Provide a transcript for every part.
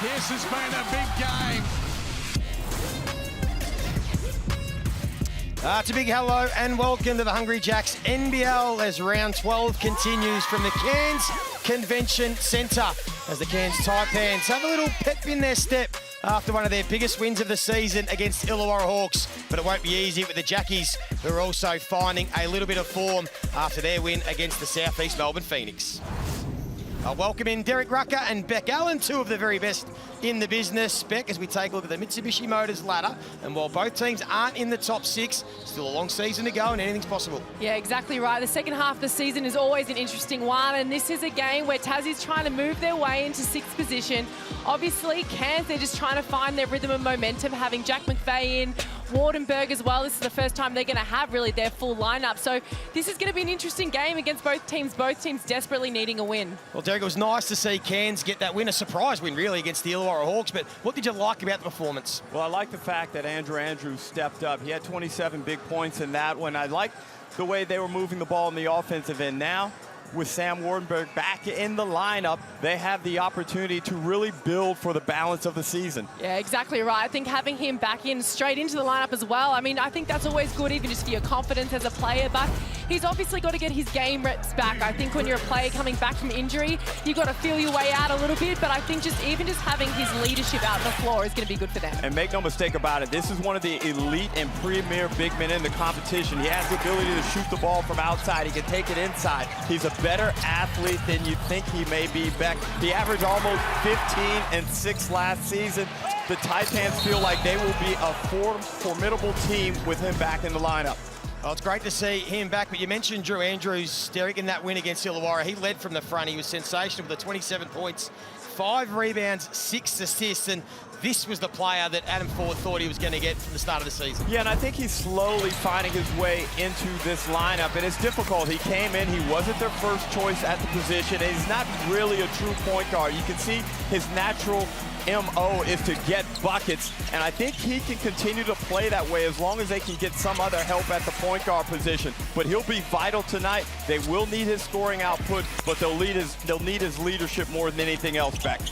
This has been a big game. It's a big hello and welcome to the Hungry Jacks NBL as round 12 continues from the Cairns Convention Centre as the Cairns Taipans have a little pep in their step after one of their biggest wins of the season against Illawarra Hawks. But it won't be easy with the Jackies, who are also finding a little bit of form after their win against the South East Melbourne Phoenix. I'll welcome in Derek Rucker and Beck Allen, two of the very best in the business. Beck, as we take a look at the Mitsubishi Motors ladder, and while both teams aren't in the top six, still a long season to go and anything's possible. Yeah, exactly right. The second half of the season is always an interesting one, and this is a game where Tassie's trying to move their way into sixth position. Obviously, Cairns, they're just trying to find their rhythm and momentum, having Jack McVeigh in, Wardenberg as well. This is the first time they're going to have really their full lineup. So this is going to be an interesting game against both teams desperately needing a win. Well, Derek, it was nice to see Cairns get that win, a surprise win really against the Illawarra Hawks, but what did you like about the performance? Well, I like the fact that Andrew Andrews stepped up. He had 27 big points in that one. I like the way they were moving the ball in the offensive end. Now, with Sam Wardenberg back in the lineup, they have the opportunity to really build for the balance of the season. Yeah, exactly right. I think having him back in straight into the lineup as well, I mean, I think that's always good, even just for your confidence as a player, but he's obviously got to get his game reps back. I think when you're a player coming back from injury, you've got to feel your way out a little bit, but I think just having his leadership out on the floor is going to be good for them. And make no mistake about it, this is one of the elite and premier big men in the competition. He has the ability to shoot the ball from outside. He can take it inside. He's a better athlete than you think he may be, Beck. He averaged almost 15 and 6 last season. The Taipans feel like they will be a formidable team with him back in the lineup. Well, it's great to see him back, but you mentioned Drew Andrews, Derek, in that win against Illawarra. He led from the front. He was sensational with the 27 points, 5 rebounds, 6 assists, and this was the player that Adam Ford thought he was going to get from the start of the season. Yeah, and I think he's slowly finding his way into this lineup, and it's difficult. He came in, he wasn't their first choice at the position, and he's not really a true point guard. You can see his natural MO is to get buckets, and I think he can continue to play that way as long as they can get some other help at the point guard position. But he'll be vital tonight. They will need his scoring output, but they'll need his leadership more than anything else, Beck.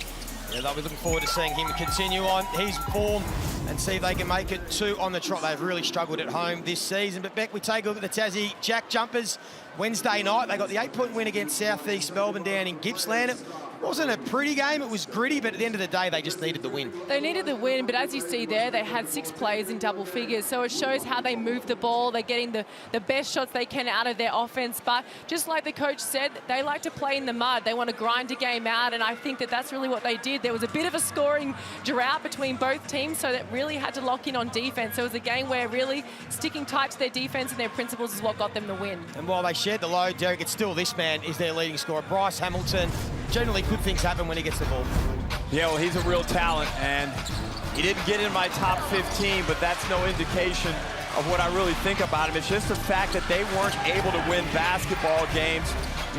Yeah, they'll be looking forward to seeing him continue on his form and see if they can make it 2 on the trot. They've really struggled at home this season. But Beck, we take a look at the Tassie JackJumpers. Wednesday night, they got the 8-point win against South East Melbourne down in Gippsland. It wasn't a pretty game, it was gritty, but at the end of the day, they just needed the win. They needed the win, but as you see there, they had 6 players in double figures, so it shows how they move the ball. They're getting the best shots they can out of their offense, but just like the coach said, they like to play in the mud. They want to grind a game out, and I think that that's really what they did. There was a bit of a scoring drought between both teams, so that really had to lock in on defense. So it was a game where really sticking tight to their defense and their principles is what got them the win. And while they shared the load, Derek, it's still this man is their leading scorer, Bryce Hamilton. Generally, good things happen when he gets the ball. Yeah, well, he's a real talent, and he didn't get in my top 15, but that's no indication of what I really think about him. It's just the fact that they weren't able to win basketball games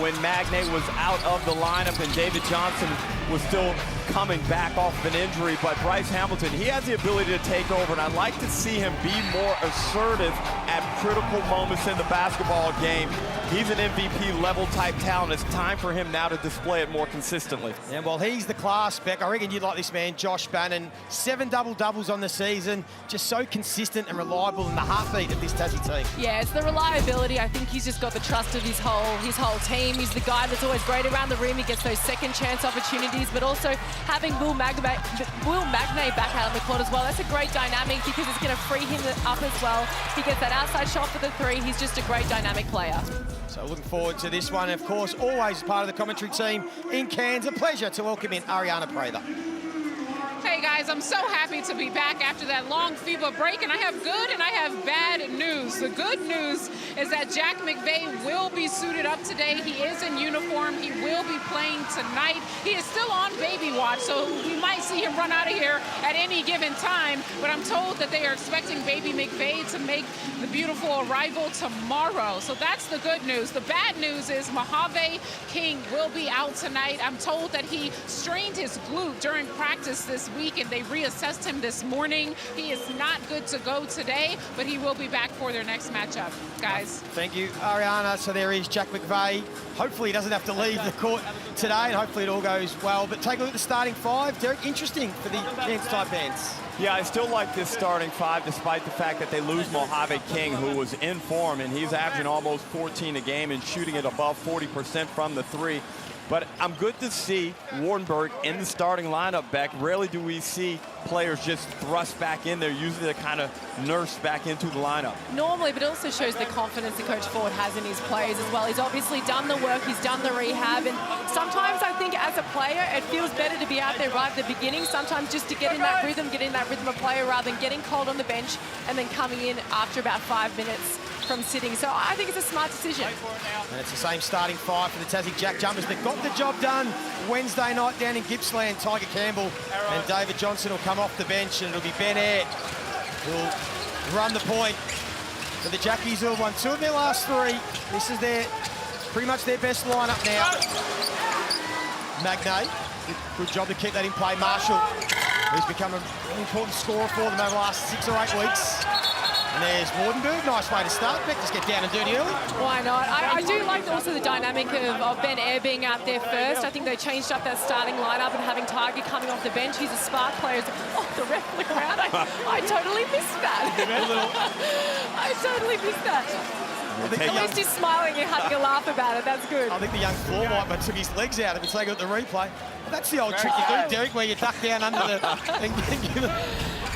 when Magne was out of the lineup and David Johnson was still coming back off of an injury. But Bryce Hamilton, he has the ability to take over, and I'd like to see him be more assertive at critical moments in the basketball game. He's an MVP level type talent. It's time for him now to display it more consistently. And while he's the class, Beck, I reckon you'd like this man, Josh Bannon. 7 double-doubles on the season, just so consistent and reliable in the heartbeat of this Tassie team. Yeah, it's the reliability. I think he's just got the trust of his whole team. He's the guy that's always great around the rim. He gets those second chance opportunities, but also having Will Magne back out on the court as well. That's a great dynamic because it's going to free him up as well. He gets that outside shot for the 3. He's just a great dynamic player. So looking forward to this one. Of course, always part of the commentary team in Cairns. A pleasure to welcome in Ariana Prather. Hey guys, I'm so happy to be back after that long FIBA break, and I have good and I have bad news. The good news is that Jack McVeigh will be suited up today. He is in uniform. He will be playing tonight. He is still on baby watch, so we might see him run out of here at any given time, but I'm told that they are expecting baby McVeigh to make the beautiful arrival tomorrow. So that's the good news. The bad news is Mojave King will be out tonight. I'm told that he strained his glute during practice this week, and they reassessed him this morning. He is not good to go today, but he will be back for their next matchup, guys. Thank you, Ariana. So there is Jack McVeigh. Hopefully he doesn't have to leave the court today, and hopefully it all goes well. But take a look at the starting five. Derek, interesting for the Cairns Taipans. Yeah, I still like this starting five, despite the fact that they lose Mojave King, who was in form, and he's averaging almost 14 a game and shooting it above 40% from the three. But I'm good to see Wardenberg in the starting lineup, Beck. Rarely do we see players just thrust back in there. Usually they're kind of nursed back into the lineup. Normally, but it also shows the confidence that Coach Ford has in his players as well. He's obviously done the work, he's done the rehab, and sometimes I think as a player, it feels better to be out there right at the beginning, sometimes just to get in that rhythm of player rather than getting cold on the bench and then coming in after about 5 minutes from sitting. So I think it's a smart decision. And it's the same starting five for the Tassie JackJumpers. They've got the job done Wednesday night down in Gippsland. Tiger Campbell and David Johnson will come off the bench, and it'll be Ben Air who'll run the point. For the Jackies, who have won 2 of their last 3. This is pretty much their best lineup now. Magnay, good job to keep that in play. Marshall, who's become an important scorer for them over the last 6 or 8 weeks. And there's Wardenberg, nice way to start. Beck, just get down and dirty early. Why not? I do like also the dynamic of Ben Air being out there first. I think they changed up that starting lineup and having Tiger coming off the bench. He's a spark player. Oh, the ref, look around. I totally missed that. I totally missed that. At least he's smiling and having a laugh about it. That's good. I think the young floor might took his legs out if you take a look at the replay. That's the old trick you do, Derek, where you duck down under the...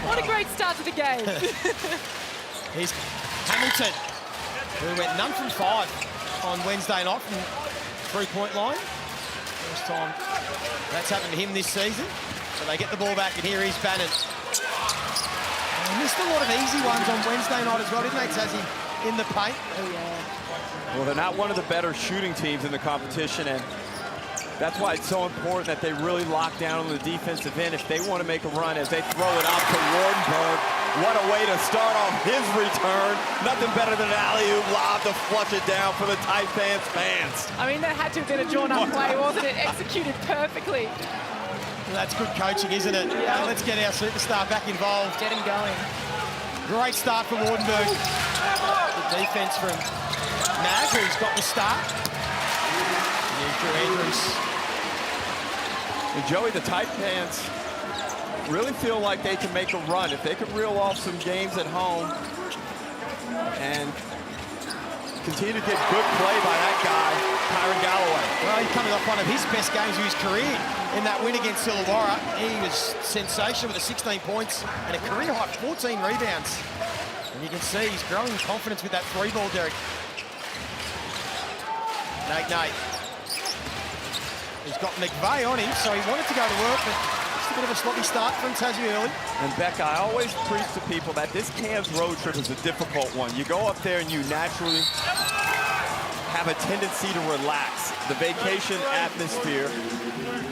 What a great start to the game. Here's Hamilton, who went none from 5 on Wednesday night from three-point line. First time that's happened to him this season. So they get the ball back, and here is Bannon. They missed a lot of easy ones on Wednesday night as well, didn't they, Tassie, in the paint? Oh, yeah. Well, they're not one of the better shooting teams in the competition, and that's why it's so important that they really lock down on the defensive end if they want to make a run as they throw it up to Wardenberg. What a way to start off his return. Nothing better than an alley-oop lob to flush it down for the Taipans fans. I mean, that had to have been a drawn-up play, wasn't it? Executed perfectly. Well, that's good coaching, isn't it? Yeah. Let's get our superstar back involved. Get him going. Great start from Wardenberg. The defense from Mag, who's got the start. Here's Drew Andrews. And Joey, the Taipans really feel like they can make a run. If they can reel off some games at home and continue to get good play by that guy, Kyron Galloway. Well, he's coming off one of his best games of his career in that win against Illawarra. He was sensational with the 16 points and a career-high 14 rebounds. And you can see he's growing in confidence with that 3-ball, Derek. Nate. He's got McVeigh on him, so he wanted to go to work, but just a bit of a sloppy start from Tassie early. And Becca, I always preach to people that this Cairns road trip is a difficult one. You go up there and you naturally have a tendency to relax. The vacation atmosphere,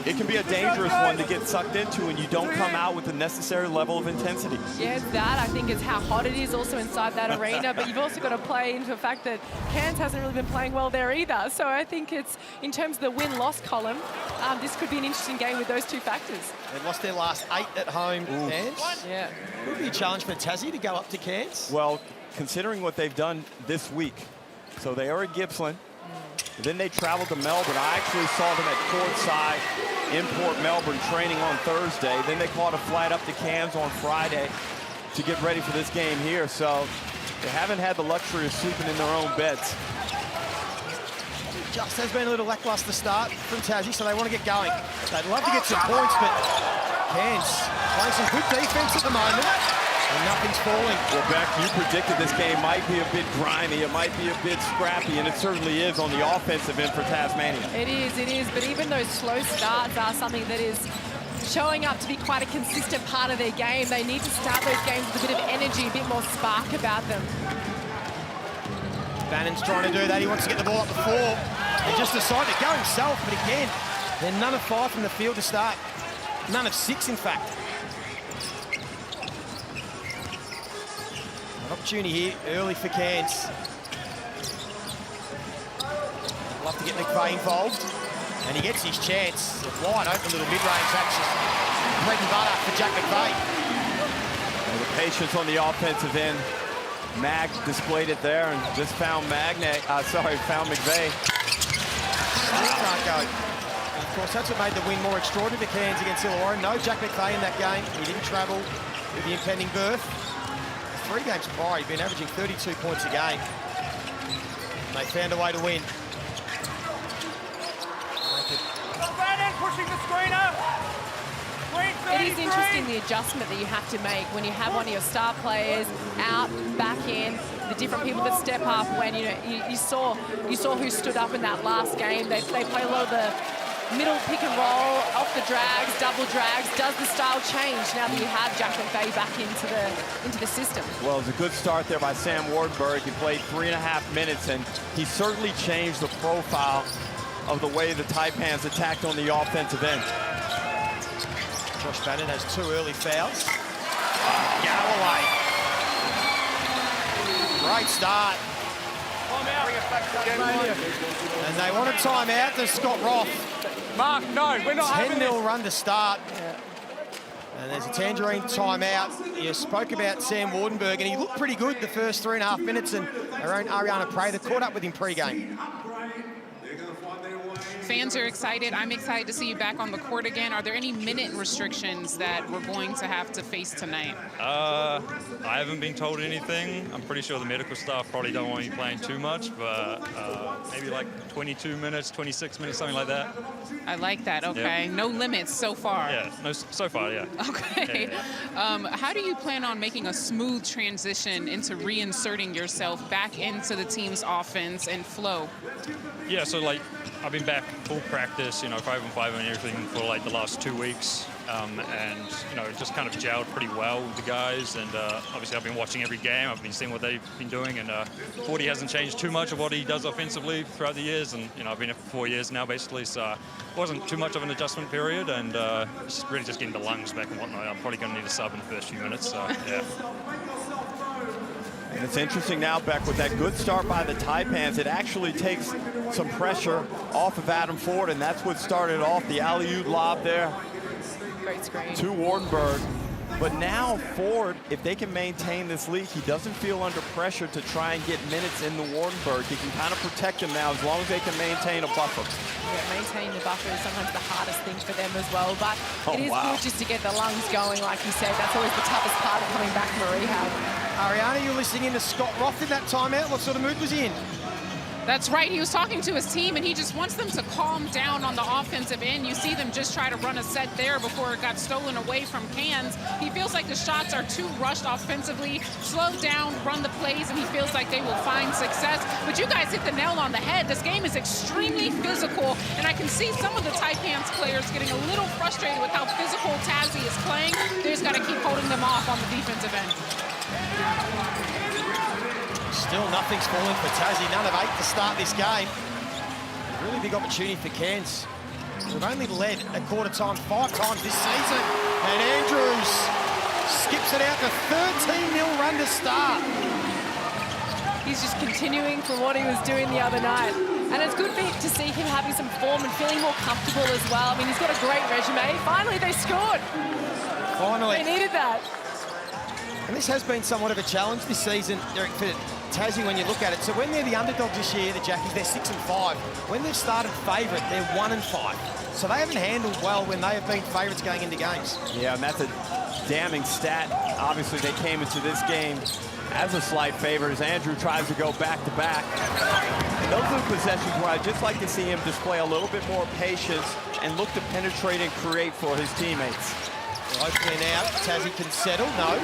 it can be a dangerous one to get sucked into, and you don't come out with the necessary level of intensity. Yeah, it's that. I think it's how hot it is also inside that arena, but you've also got to play into the fact that Cairns hasn't really been playing well there either. So I think it's, in terms of the win-loss column, this could be an interesting game with those two factors. They've lost their last 8 at home, Cairns. Yeah. It would be a challenge for Tassie to go up to Cairns. Well, considering what they've done this week, so they are at Gippsland, then they traveled to Melbourne. I actually saw them at courtside in Port Melbourne training on Thursday. Then they caught a flight up to Cairns on Friday to get ready for this game here. So they haven't had the luxury of sleeping in their own beds. Just has been a little lackluster start from Tassie, so they want to get going. They'd love to get some points, but Cairns playing some good defense at the moment. And nothing's falling. Well, Beck, you predicted this game might be a bit grimy, it might be a bit scrappy, and it certainly is on the offensive end for Tasmania. It is, but even those slow starts are something that is showing up to be quite a consistent part of their game. They need to start those games with a bit of energy, a bit more spark about them. Bannon's trying to do that. He wants to get the ball up the floor. He just decided to go himself, but again, they're none of 5 from the field to start. None of 6, in fact. An opportunity here early for Cairns. Love to get McVeigh involved. And he gets his chance. A wide open little mid-range action. bread and butter for Jack McVeigh. And the patience on the offensive end. Mag displayed it there and just found found McVeigh. Still can't go. And of course, that's what made the win more extraordinary for Cairns against Illawarra. No Jack McVeigh in that game. He didn't travel with the impending berth. 3 games prior, he'd been averaging 32 points a game. They found a way to win. Pushing the screen up. It is interesting the adjustment that you have to make when you have one of your star players out, back in, the different people that step up. When you saw who stood up in that last game. They play a lot of the middle pick and roll, off the drags, double drags. Does the style change now that you have Jack McVeigh back into the system? Well, it was a good start there by Sam Wardenberg. He played 3.5 minutes, and he certainly changed the profile of the way the Taipans attacked on the offensive end. Josh Bannon has 2 early fouls. Galloway. Great start. And they want a timeout to Scott Roth. Mark, no, we're not having 10-0 run to start. And there's a Tangerine timeout. You spoke about Sam Wardenberg, and he looked pretty good the first 3.5 minutes, and our own Ariana Prather caught up with him pre-game. Fans are excited. I'm excited to see you back on the court again. Are there any minute restrictions that we're going to have to face tonight? I haven't been told anything. I'm pretty sure the medical staff probably don't want me playing too much, but maybe like 22 minutes, 26 minutes, something like that. I like that. Okay. No limits so far. Yeah, no, so far, yeah. Okay. Yeah. How do you plan on making a smooth transition into reinserting yourself back into the team's offense and flow? Yeah, so like I've been back full practice, 5-on-5 and everything for like the last 2 weeks. And, it just kind of gelled pretty well with the guys. And obviously I've been watching every game. I've been seeing what they've been doing. And Forty hasn't changed too much of what he does offensively throughout the years. And, I've been here for 4 years now, basically. So it wasn't too much of an adjustment period. And it's really just getting the lungs back and whatnot. I'm probably going to need a sub in the first few minutes. So, yeah. And it's interesting now, Beck, with that good start by the Taipans, it actually takes some pressure off of Adam Ford, and that's what started off the alley-oop lob there. Great screen. To Wardenberg. But now Ford, if they can maintain this lead, he doesn't feel under pressure to try and get minutes in the Wardenberg. He can kind of protect him now as long as they can maintain a buffer. Yeah, maintaining the buffer is sometimes the hardest thing for them as well. But it is good just to get the lungs going, like you said. That's always the toughest part of coming back from a rehab. Ariana, you're listening in to Scott Roth in that timeout. What sort of mood was he in? That's right. He was talking to his team, and he just wants them to calm down on the offensive end. You see them just try to run a set there before it got stolen away from Cairns. He feels like the shots are too rushed offensively. Slow down, run the plays, and he feels like they will find success. But you guys hit the nail on the head. This game is extremely physical, and I can see some of the Taipans players getting a little frustrated with how physical Tassie is playing. They just got to keep holding them off on the defensive end. Still nothing's falling for Tassie. None of 8 to start this game. A really big opportunity for Cairns. We've only led at quarter time 5 times this season. And Andrews skips it out to 13-0 run to start. He's just continuing from what he was doing the other night. And it's good to see him having some form and feeling more comfortable as well. I mean, he's got a great resume. Finally, they scored. Finally. They needed that. And this has been somewhat of a challenge this season, Derek, for Tassie when you look at it. So when they're the underdogs this year, the Jackies, they're 6-5. When they've started favourite, they're 1-5. So they haven't handled well when they have been favourites going into games. Yeah, and that's a damning stat. Obviously, they came into this game as a slight favorite as Andrew tries to go back-to-back. And those are the possessions where I'd just like to see him display a little bit more patience and look to penetrate and create for his teammates. Well, hopefully now Tassie can settle. No.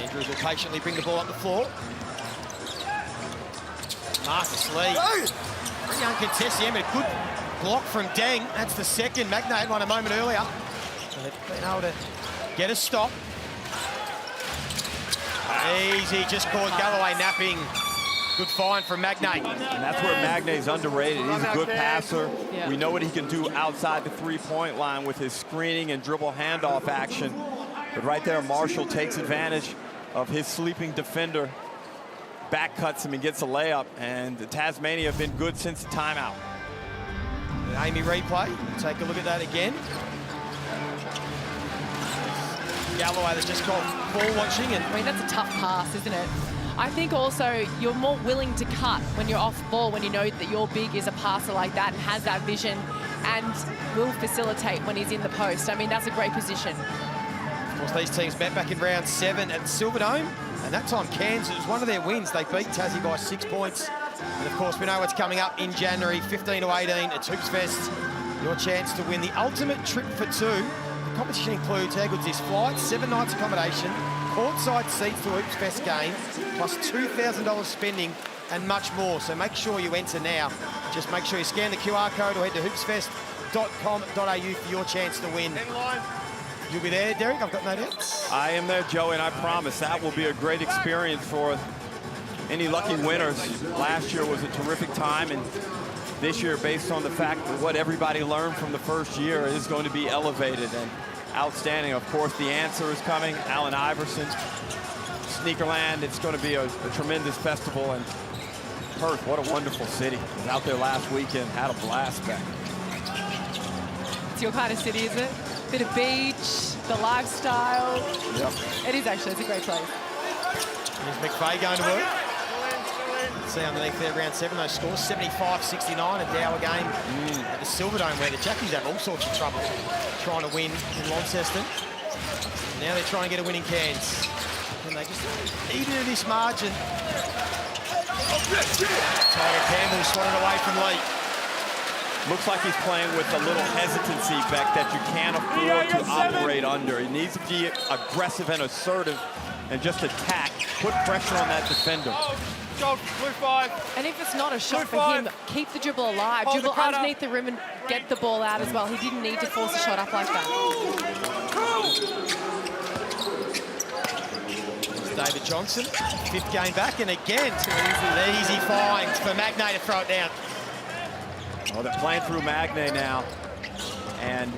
Andrews will patiently bring the ball up the floor. Marcus Lee. Very uncontested, but a good block from Deng. That's the second. Magnay had one a moment earlier. So they've been able to get a stop. Easy, just caught Galloway napping. Good find from Magnay. And that's where Magnay's underrated. He's a good passer. Yeah. We know what he can do outside the three-point line with his screening and dribble handoff action. But right there, Marshall takes advantage of his sleeping defender, back cuts him and gets a layup. And the Tasmania have been good since the timeout. Amy replay. Take a look at that again. Galloway that just called ball watching. And I mean, that's a tough pass, isn't it? I think also you're more willing to cut when you're off ball, when you know that your big is a passer like that and has that vision and will facilitate when he's in the post. I mean, that's a great position. Of course, these teams met back in round 7 at Silverdome, and that time Cairns, it was one of their wins. They beat Tassie by 6 points. And of course, we know what's coming up in January, 15 to 18 at Hoops Fest. Your chance to win the ultimate trip for 2. The competition includes, how good's this, flights, 7 nights accommodation, courtside seats to a Hoops Fest game, plus $2,000 spending and much more. So make sure you enter now. Just make sure you scan the QR code or head to hoopsfest.com.au for your chance to win. You'll be there, Derek, I've got no doubts. I am there, Joey, and I promise that will be a great experience for any lucky winners. Last year was a terrific time, and this year, based on the fact that what everybody learned from the first year, is going to be elevated and outstanding. Of course, the answer is coming. Allen Iverson, Sneakerland. It's going to be a tremendous festival. And Perth, what a wonderful city. I was out there last weekend, had a blast back. It's your kind of city, isn't it? Bit of beach, the lifestyle. Yep. It is actually, it's a great place. Here's McVeigh going to work. See underneath there, round 7, those scores, 75-69, a Dower game at the Silverdome, where the Jackies have all sorts of trouble trying to win in Launceston. Now they're trying to get a win in Cairns. And they just eat into this margin. Tiger Campbell swatted away from Lee. Looks like he's playing with a little hesitancy, Beck, that you can't afford to operate under. He needs to be aggressive and assertive and just attack, put pressure on that defender. Blue 5. And if it's not a shot for Blue him, keep the dribble alive. Hold Dribble the cutter. underneath the rim and get the ball out as well. He didn't need to force a shot up like that. David Johnson, 5th game back, and again, an easy find for Magnay to throw it down. Well, they're playing through Magnay now, and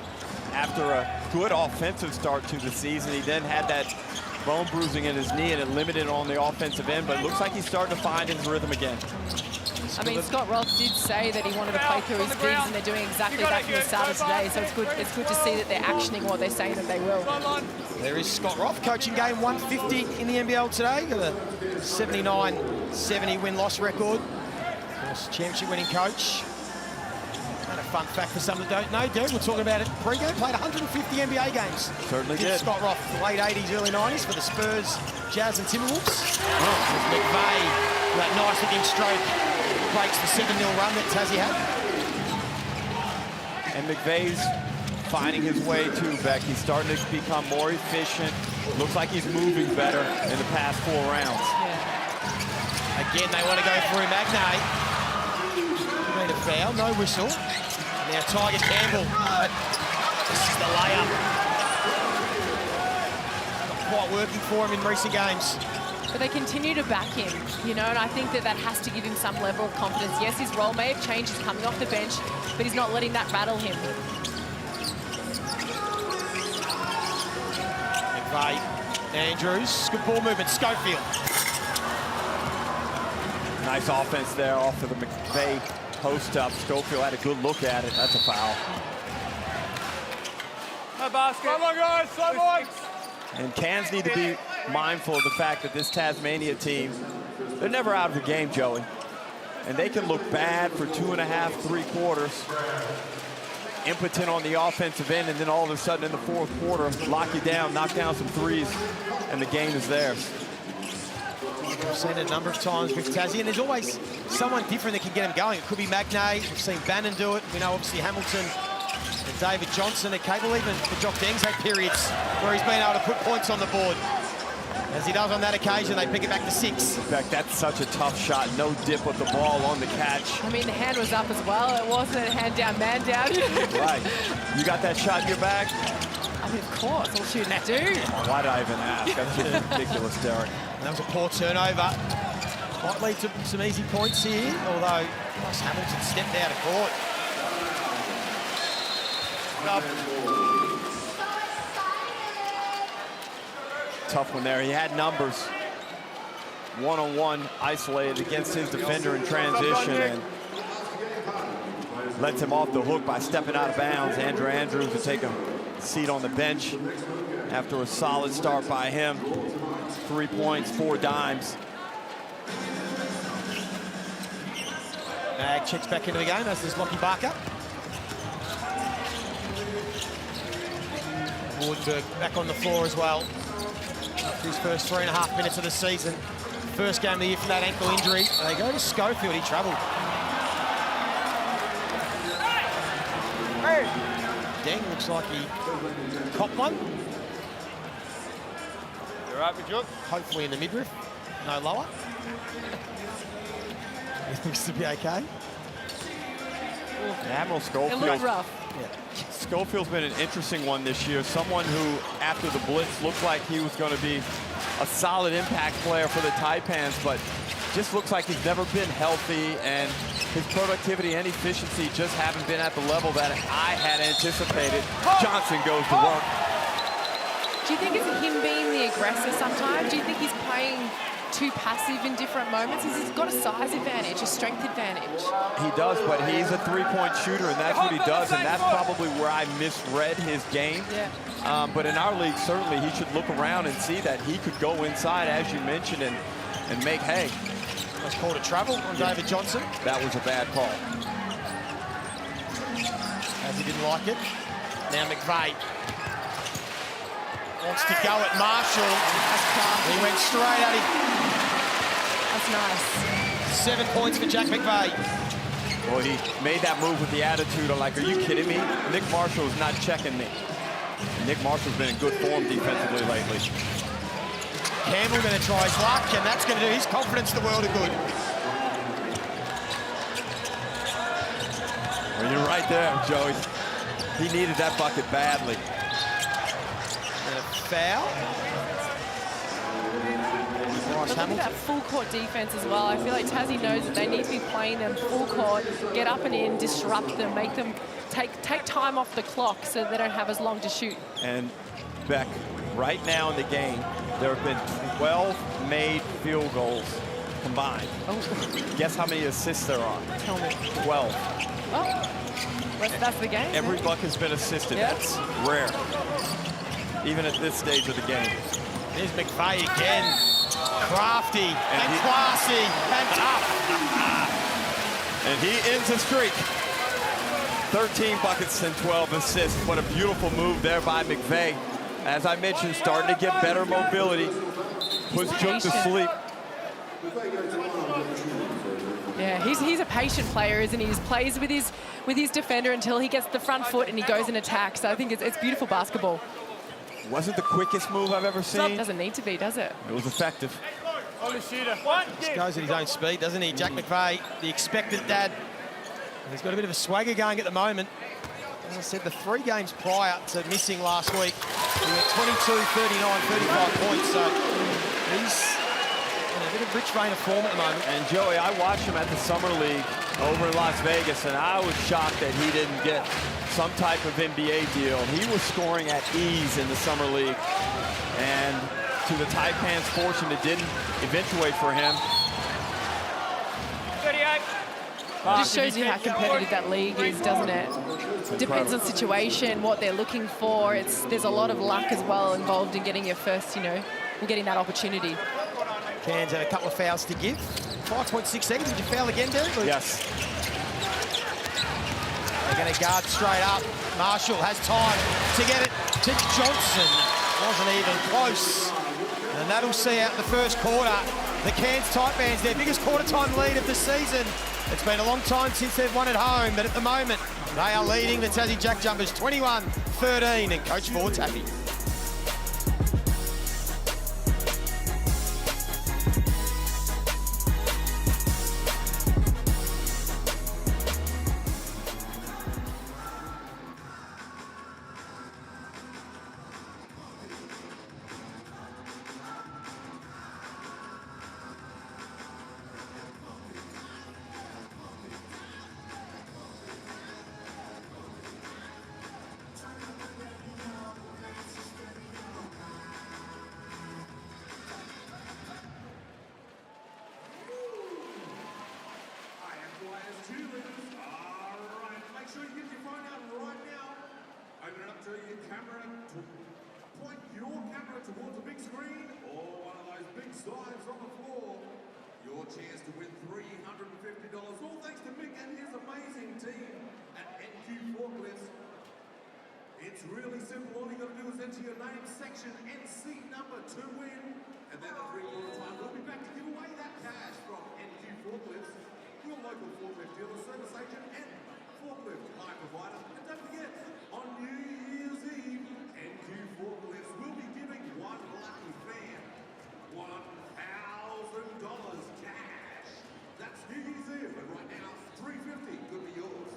after a good offensive start to the season, he then had that bone bruising in his knee, and it limited on the offensive end, but it looks like he's starting to find his rhythm again. I mean, Scott Roth did say that he wanted to play through his bigs, and they're doing exactly that from the start of today, so it's good to see that they're actioning what they're saying that they will. There is Scott Roth coaching game 150 in the NBL today, got a 79-70 win-loss record. Of course, championship winning coach. And a fun fact for some that don't know, Derek, we're talking about it. Pregame played 150 NBA games. Certainly did. Scott Roth, late 80s, early 90s for the Spurs, Jazz and Timberwolves. McVeigh, that nice looking stroke, breaks the 7-0 run that Tassie had. And McVeigh's finding his way too, Beck. He's starting to become more efficient. Looks like he's moving better in the past 4 rounds. Yeah. Again, they want to go through Magnay. Made a foul, no whistle. Now Tiger Campbell. This is the layup. Not quite working for him in recent games. But they continue to back him, you know, and I think that that has to give him some level of confidence. Yes, his role may have changed, he's coming off the bench, but he's not letting that rattle him. McVeigh, Andrews, good ball movement, Schofield. Nice offense there off of the McVeigh post up. Schofield had a good look at it. That's a foul. No basket. Come on, guys. Slow boys. And Cairns need to be mindful of the fact that this Tasmania team, they're never out of the game, Joey. And they can look bad for 2.5, 3 quarters. Impotent on the offensive end, and then all of a sudden in the 4th quarter, lock you down, knock down some threes, and the game is theirs. We've seen it a number of times with Tassie, and there's always someone different that can get him going. It could be Magnay. We've seen Bannon do it. We know obviously Hamilton and David Johnson are capable. Even the Jock Deng's had periods where he's been able to put points on the board. As he does on that occasion, they pick it back to 6. In fact, that's such a tough shot. No dip with the ball on the catch. I mean, the hand was up as well. It wasn't a hand down, man down. Right. You got that shot in your bag? I mean, of course, all shooting do. Why did I even ask? That's just ridiculous, Derek. That was a poor turnover. Might lead to some easy points here, although Ross Hamilton stepped out of court. Tough one there. He had numbers. One-on-one isolated against his defender in transition. And lets him off the hook by stepping out of bounds. Andrew Andrews will take a seat on the bench after a solid start by him. 3 points, 4 dimes. Mag checks back into the game, as does Lockie Barker. Wardenberg back on the floor as well. After his first 3.5 minutes of the season. First game of the year from that ankle injury. They go to Schofield, he travelled. Deng looks like he copped one. You right with Jook? Hopefully in the midriff, no lower. He looks to be okay. Admiral It Schofield. looked rough. Yeah. Schofield's been an interesting one this year. Someone who, after the blitz, looked like he was going to be a solid impact player for the Taipans, but just looks like he's never been healthy, and his productivity and efficiency just haven't been at the level that I had anticipated. Johnson goes to work. Do you think it's him being the aggressor sometimes? Do you think he's playing too passive in different moments? He's got a size advantage, a strength advantage. He does, but he's a three-point shooter, and that's what he does, and that's probably where I misread his game. Yeah. But in our league, certainly he should look around and see that he could go inside, as you mentioned, and make hay. Nice call to travel on David Johnson. That was a bad call. As he didn't like it. Now McVeigh wants to go at Marshall. He went straight at him. That's nice. 7 points for Jack McVeigh. Well, he made that move with the attitude of like, are you kidding me? Nick Marshall is not checking me. Nick Marshall's been in good form defensively lately. Campbell going to try his luck, and that's going to do his confidence the world of good. Well, you're right there, Joey. He needed that bucket badly. And a foul. But look at that full court defense as well. I feel like Tassie knows that they need to be playing them full court, get up and in, disrupt them, make them take time off the clock so they don't have as long to shoot. And Beck, right now in the game, there have been 12 made field goals combined. Oh. Guess how many assists there are? Tell me. 12. Oh, that's the game. Every buck has been assisted. Yeah. That's rare, even at this stage of the game. There's McVeigh again. Crafty and classy and tough. And he ends the streak. 13 buckets and 12 assists. What a beautiful move there by McVeigh. As I mentioned, starting to get better mobility. Puts Jook to sleep. Yeah, he's a patient player, isn't he? He plays with his defender until he gets the front foot and he goes and attacks. So I think it's beautiful basketball. Wasn't the quickest move I've ever seen. It doesn't need to be, does it? It was effective. Just goes at his own speed, doesn't he? Jack McVeigh, the expectant dad. He's got a bit of a swagger going at the moment. As I said, the 3 games prior to missing last week, he went 22, 39, 35 points. So he's in a bit of rich vein of form at the moment. And Joey, I watched him at the Summer League over in Las Vegas, and I was shocked that he didn't get some type of NBA deal. He was scoring at ease in the Summer League. And to the Taipans' fortune, it didn't eventuate for him. 38. It just shows you how competitive that league is, doesn't it? Depends on situation, what they're looking for. There's a lot of luck as well involved in getting your first, getting that opportunity. Cairns had a couple of fouls to give. 5.6 seconds. Did you foul again, Derek? Yes. They're going to guard straight up. Marshall has time to get it to Johnson. Wasn't even close. And that'll see out the first quarter. The Cairns Taipans, their biggest quarter-time lead of the season. It's been a long time since they've won at home, but at the moment, they are leading the Tassie JackJumpers 21-13, and Coach Ford's happy. your camera to point your camera towards the big screen or one of those big signs on the floor. Your chance to win $350, all thanks to Mick and his amazing team at NQ Forklifts. It's really simple. All you got to do is enter your name, section, and seat number to win. And then at 3/4 time, we'll be back to give away that cash from NQ Forklifts, your local forklift dealer, service agent, and forklift hire provider. And don't forget, on New Year's Eve, NQ Forklifts will be giving one lucky fan $1,000 cash. That's New Year's Eve, and right now, $350 could be yours.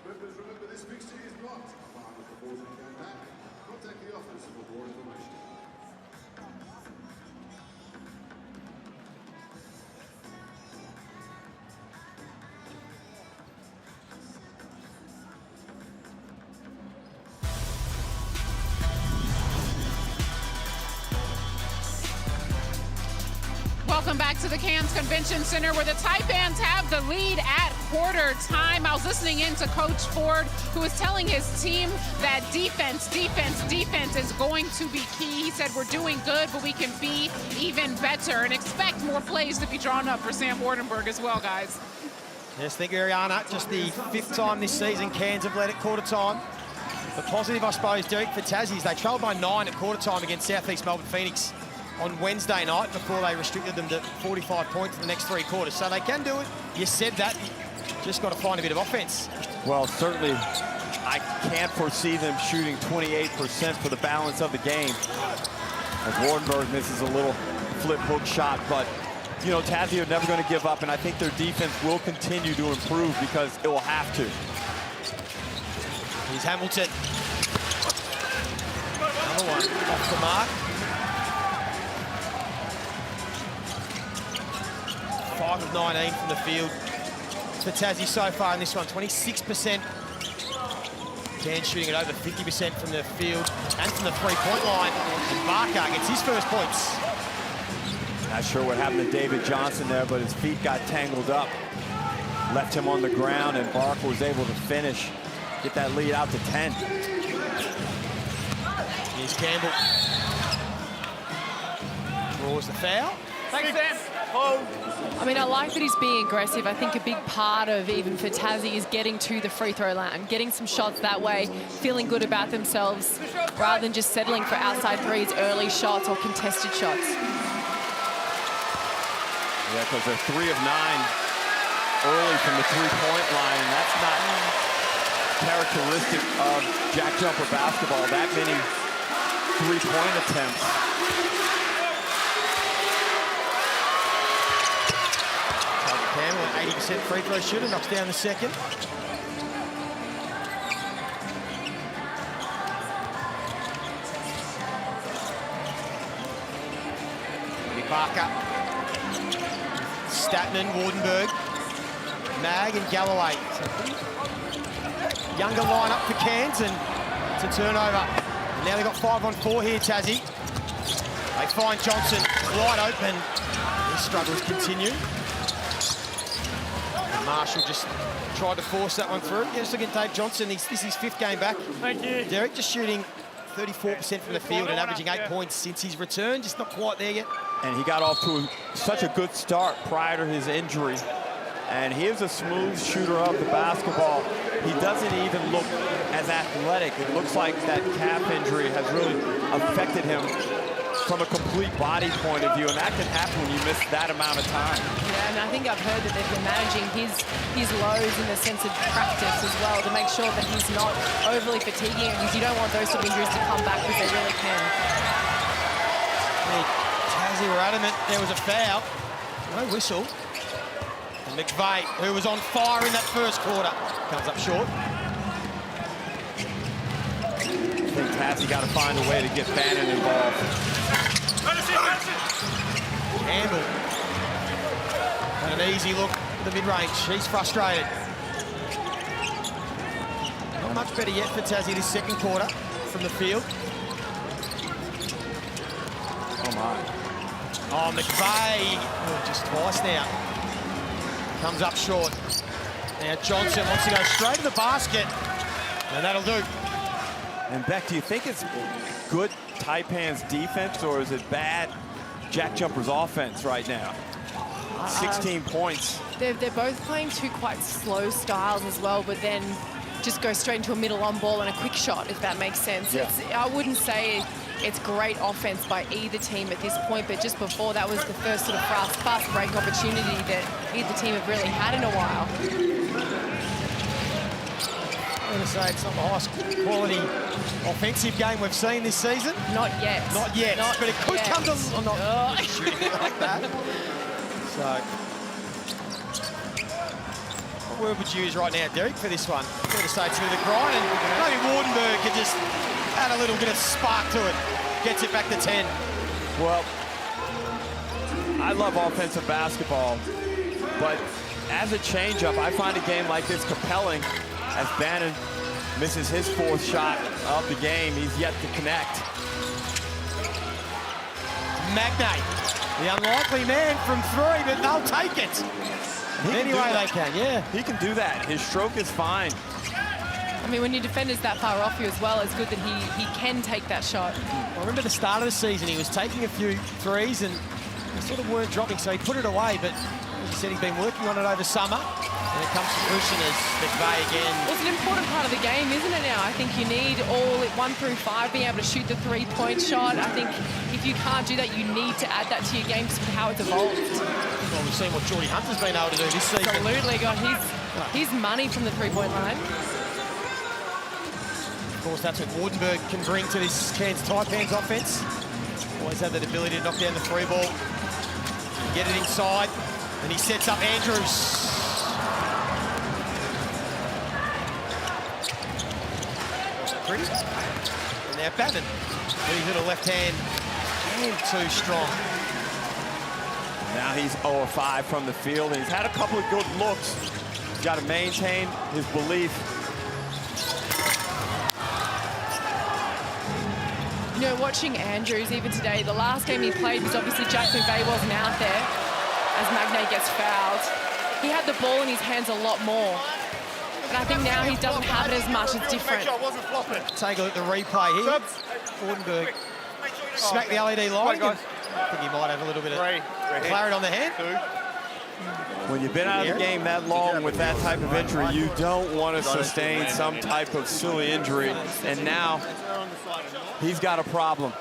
Members, remember this fixture is not a part of the Wardenberg campaign. Contact the office for more information. Welcome back to the Cairns Convention Center, where the Taipans have the lead at quarter time. I was listening in to Coach Ford, who was telling his team that defense is going to be key. He said, we're doing good, but we can be even better, and expect more plays to be drawn up for Sam Wardenberg as well, guys. Yes, thank you, Ariana. Just the 5th time this season Cairns have led at quarter time. The positive, I suppose, Derek, for Tassie is they trailed by 9 at quarter time against Southeast Melbourne Phoenix on Wednesday night before they restricted them to 45 points in the next 3 quarters. So they can do it. You said that. Just got to find a bit of offense. Well, certainly, I can't foresee them shooting 28% for the balance of the game. As Wardenberg misses a little flip hook shot, but, you know, Tassie are never going to give up, and I think their defense will continue to improve because it will have to. Here's Hamilton. Another one off the mark. 5 of 19 from the field for Tassie so far in this one. 26%. Cairns shooting at over 50% from the field and from the three-point line. And Barker gets his first points. Not sure what happened to David Johnson there, but his feet got tangled up. Left him on the ground, and Barker was able to finish. Get that lead out to 10. Here's Campbell. Draws the foul. Thanks, Sam. Oh. I mean, I like that he's being aggressive. I think a big part of, even for Tassie, is getting to the free throw line, getting some shots that way, feeling good about themselves, rather than just settling for outside threes, early shots, or contested shots. Yeah, because they're 3 of 9 early from the three-point line, and that's not characteristic of JackJumper basketball, that many three-point attempts. Campbell, an 80% free throw shooter, knocks down the second. Barker, Statman, Wardenberg, Mag and Galloway. Younger lineup for Cairns, and it's a turnover. And now they've got 5 on 4 here, Tassie. They find Johnson wide open. His struggles continue. And Marshall just tried to force that one through. Just look at Dave Johnson. This is his 5th game back. Thank you. Derek just shooting 34% from the field and averaging 8 points since his return. Just not quite there yet. And he got off to such a good start prior to his injury. And he is a smooth shooter of the basketball. He doesn't even look as athletic. It looks like that calf injury has really affected him from a complete body point of view, and that can happen when you miss that amount of time. Yeah, and I think I've heard that they've been managing his lows in the sense of practice as well, to make sure that he's not overly fatiguing, because you don't want those sort of injuries to come back, because they really can. Tassie were adamant there was a foul. No whistle. And McVeigh, who was on fire in that first quarter, comes up short. I think Tassie got to find a way to get Bannon involved. Campbell Easy look at the mid-range. He's frustrated. Not much better yet for Tassie this second quarter from the field. Oh, my. Oh, McVeigh, just twice now. Comes up short. Now Johnson wants to go straight to the basket, and that'll do. And Beck, do you think it's good Taipans defense, or is it bad JackJumpers offense right now? 16 points. They're both playing two quite slow styles as well, but then just go straight into a middle on ball and a quick shot, if that makes sense. Yeah. I wouldn't say it's great offense by either team at this point, but just before, that was the first sort of fast break opportunity that either team have really had in a while. I'm going to say it's not the highest quality offensive game we've seen this season. Not yet. Not yet, but it could yet. come to... I'm not shooting it like that. So, what word would you use right now, Derek, for this one? I'm going to say through the grind, and maybe Wardenberg could just add a little bit of spark to it. Gets it back to 10. Well, I love offensive basketball, but as a changeup, I find a game like this compelling. As Bannon misses his fourth shot of the game, he's yet to connect. Magnate, the unlikely man from three, but they'll take it. Any way they can, yeah. He can do that. His stroke is fine. I mean, when your defender's that far off you as well, it's good that he can take that shot. I remember the start of the season, he was taking a few threes and they sort of weren't dropping, so he put it away, but as you said, he's been working on it over summer. And it comes to fruition as McVeigh again. Well, it's an important part of the game, isn't it now? I think you need all 1 through 5 being able to shoot the three-point shot. I think if you can't do that, you need to add that to your game just with how it's evolved. Well, we've seen what Geordie Hunter's been able to do this season. Absolutely, got his money from the three-point line. Of course, that's what Wardenberg can bring to this Cairns Taipans offense. Always had that ability to knock down the three ball, get it inside, and he sets up Andrews. And now Bannon, he's got a left hand and too strong. Now he's 0 of 5 from the field, and he's had a couple of good looks. He's got to maintain his belief. You know, watching Andrews even today, the last game he played was obviously Jack McVeigh wasn't out there as Magnate gets fouled. He had the ball in his hands a lot more. But I think now he doesn't have it as much. It's different. Take a look at the replay here. Wardenberg smacked the LED line. I think he might have a little bit of clarity on the hand. When you've been out of the game that long with that type of injury, you don't want to sustain some type of silly injury. And now he's got a problem.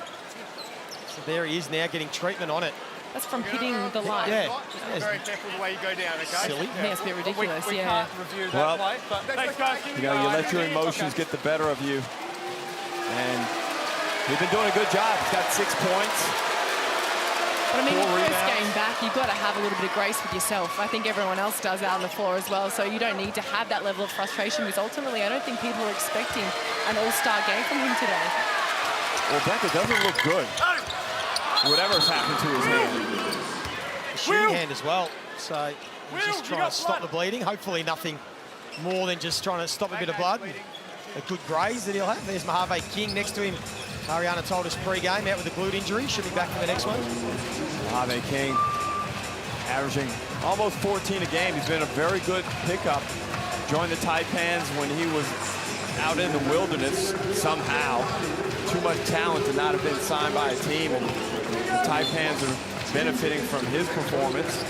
So there he is now getting treatment on it. That's from hitting the line. Yeah. Very careful the way you go down, okay? Silly. Yeah, it's a bit ridiculous, we yeah. can't review that Well, play, but thanks, guys. You know, you let your emotions get the better of you. And he's been doing a good job. He's got 6 points. But I mean, 4 the first rebounds. game back, you've got to have a little bit of grace with yourself. I think everyone else does out on the floor as well, so you don't need to have that level of frustration, because ultimately I don't think people are expecting an all-star game from him today. Well, Becca doesn't look good. Whatever's happened to his hand. Shooting hand as well. So he's just trying to stop the bleeding. Hopefully nothing more than just trying to stop a bit of blood. A good graze that he'll have. There's Mojave King next to him. Ariana told us pre-game, out with a glute injury. Should be back for the next one. Mojave King averaging almost 14 a game. He's been a very good pickup. Joined the Taipans when he was out in the wilderness somehow. Too much talent to not have been signed by a team, and the Taipans are benefiting from his performance.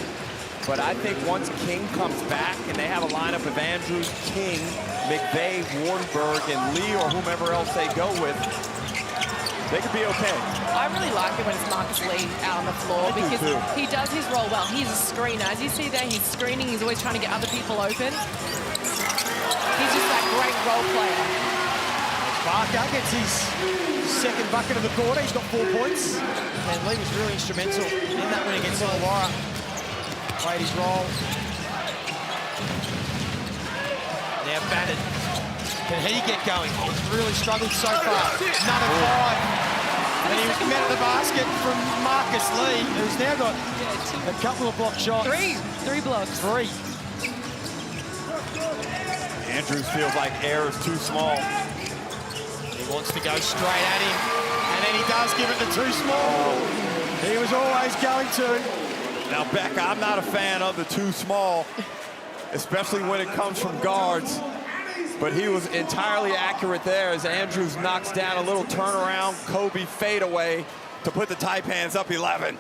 But I think once King comes back and they have a lineup of Andrews, King, McVeigh, Wardenberg, and Lee, or whomever else they go with, they could be okay. I really like it when it's Marcus Lee out on the floor, because he does his role well. He's a screener. As you see there, he's screening. He's always trying to get other people open. He's just that great role player. Barker gets his second bucket of the quarter. He's got 4 points. And Lee was really instrumental in that win against Illawarra. Played his role. Now Bannon. Can he get going? He's really struggled so far. None of 5. And he was met at the basket from Marcus Lee, who's now got a couple of block shots. Three blocks. Three. Andrews feels like air is too small. He wants to go straight at him, and then he does give it the too small. He was always going to. Now, Becca, I'm not a fan of the too small, especially when it comes from guards. But he was entirely accurate there as Andrews knocks down a little turnaround Kobe fadeaway to put the Taipans up 11.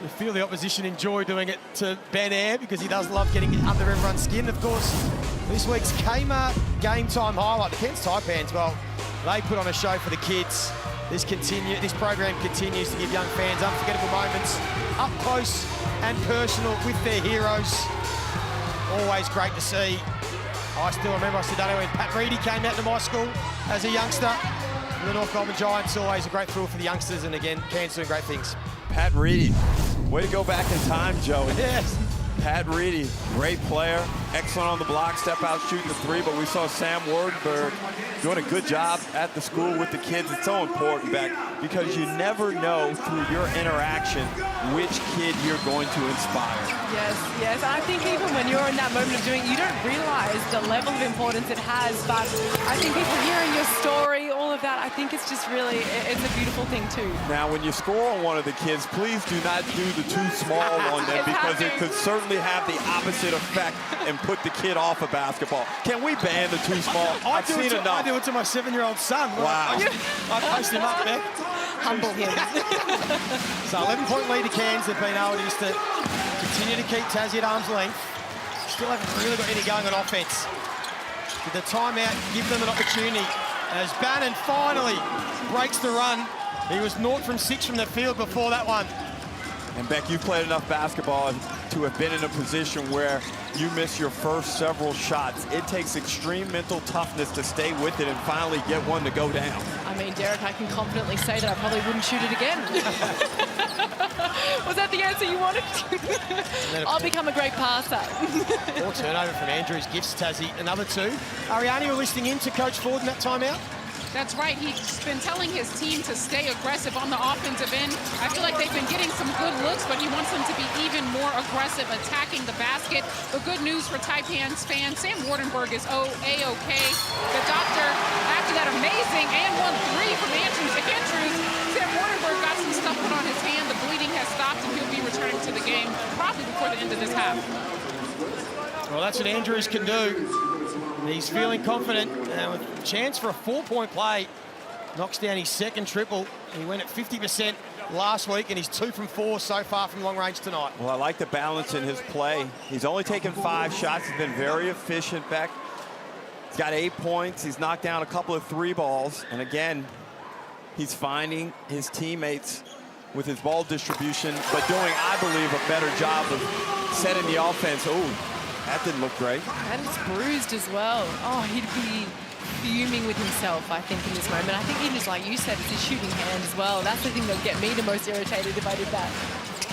You feel the opposition enjoy doing it to Ben Air because he does love getting under everyone's skin. Of course, this week's Kmart Game Time highlight, the Cairns Taipans, well, they put on a show for the kids. This program continues to give young fans unforgettable moments up close and personal with their heroes. Always great to see. I still remember, I said that when Pat Reedy came out to my school as a youngster. The North Melbourne Giants, always a great thrill for the youngsters, and again, Cairns doing great things. Pat Reedy, way to go back in time, Joey. Yes. Pat Reedy, great player, excellent on the block, step out shooting the three, but we saw Sam Wardenberg doing a good job at the school with the kids. It's so important, Beck, because you never know through your interaction which kid you're going to inspire. Yes. I think even when you're in that moment of doing it, you don't realize the level of importance it has, but I think people hearing your story, all of that, I think it's just really, it's a beautiful thing too. Now, when you score on one of the kids, please do not do the too small on them because it could certainly have the opposite effect and put the kid off of basketball. Can we ban the too small? I've seen enough. I do it to my 7-year-old son. Wow. I post him up there. Humble him. So 11-point lead to Cairns. They've been able to continue to keep Tassie at arm's length. Still haven't really got any going on offense. With the timeout, give them an opportunity. As Bannon finally breaks the run. He was 0 from 6 from the field before that one. And Beck, you've played enough basketball to have been in a position where you miss your first several shots. It takes extreme mental toughness to stay with it and finally get one to go down. I mean, Derek, I can confidently say that I probably wouldn't shoot it again. Was that the answer you wanted? I'll become a great passer. 4 turnover from Andrews gives Tassie another 2. Ariane, you're listening in to Coach Ford in that timeout? That's right. He's been telling his team to stay aggressive on the offensive end. I feel like they've been getting some good looks, but he wants them to be even more aggressive attacking the basket. The good news for Taipans fans, Sam Wardenberg is A-OK. The doctor, after that amazing and 1-3 from Andrews, Sam Wardenberg got some stuff put on his hand. The bleeding has stopped, and he'll be returning to the game probably before the end of this half. Well, that's what Andrews can do. He's feeling confident with a chance for a 4-point play. Knocks down his second triple. He went at 50% last week, and he's 2 from 4 so far from long range tonight. Well, I like the balance in his play. He's only taken 5 shots. He's been very efficient, Beck. He's got 8 points. He's knocked down a couple of 3 balls. And again, he's finding his teammates with his ball distribution, but doing, I believe, a better job of setting the offense. Oh. That didn't look great. And it's bruised as well. Oh, he'd be fuming with himself, I think, in this moment. I think even just like you said, it's his shooting hand as well. That's the thing that would get me the most irritated if I did that.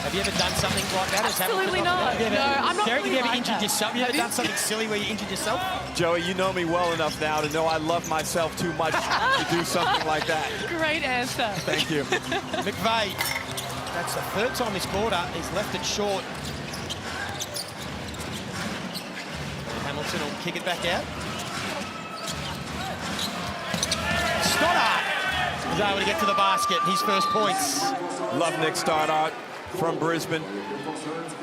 Have you ever done something like that? Absolutely not. No, I'm not Derek, really have you ever like injured that. yourself? Have you ever done something silly where you injured yourself? Joey, you know me well enough now to know I love myself too much to do something like that. Great answer. Thank you. McVeigh, that's the 3rd time this quarter. He's left it short. Hamilton will kick it back out. Stoddart is able to get to the basket. His first points. Love Nick Stoddart from Brisbane.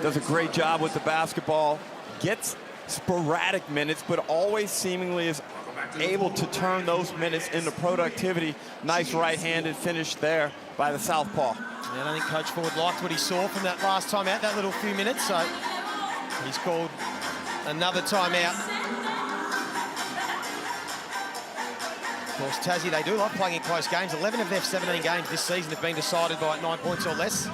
Does a great job with the basketball. Gets sporadic minutes, but always seemingly is able to turn those minutes into productivity. Nice right-handed finish there by the southpaw. And I think Coach Ford liked what he saw from that last time out, that little few minutes. So he's called another timeout. Of course, Tassie, they do like playing in close games. 11 of their 17 games this season have been decided by 9 points or less.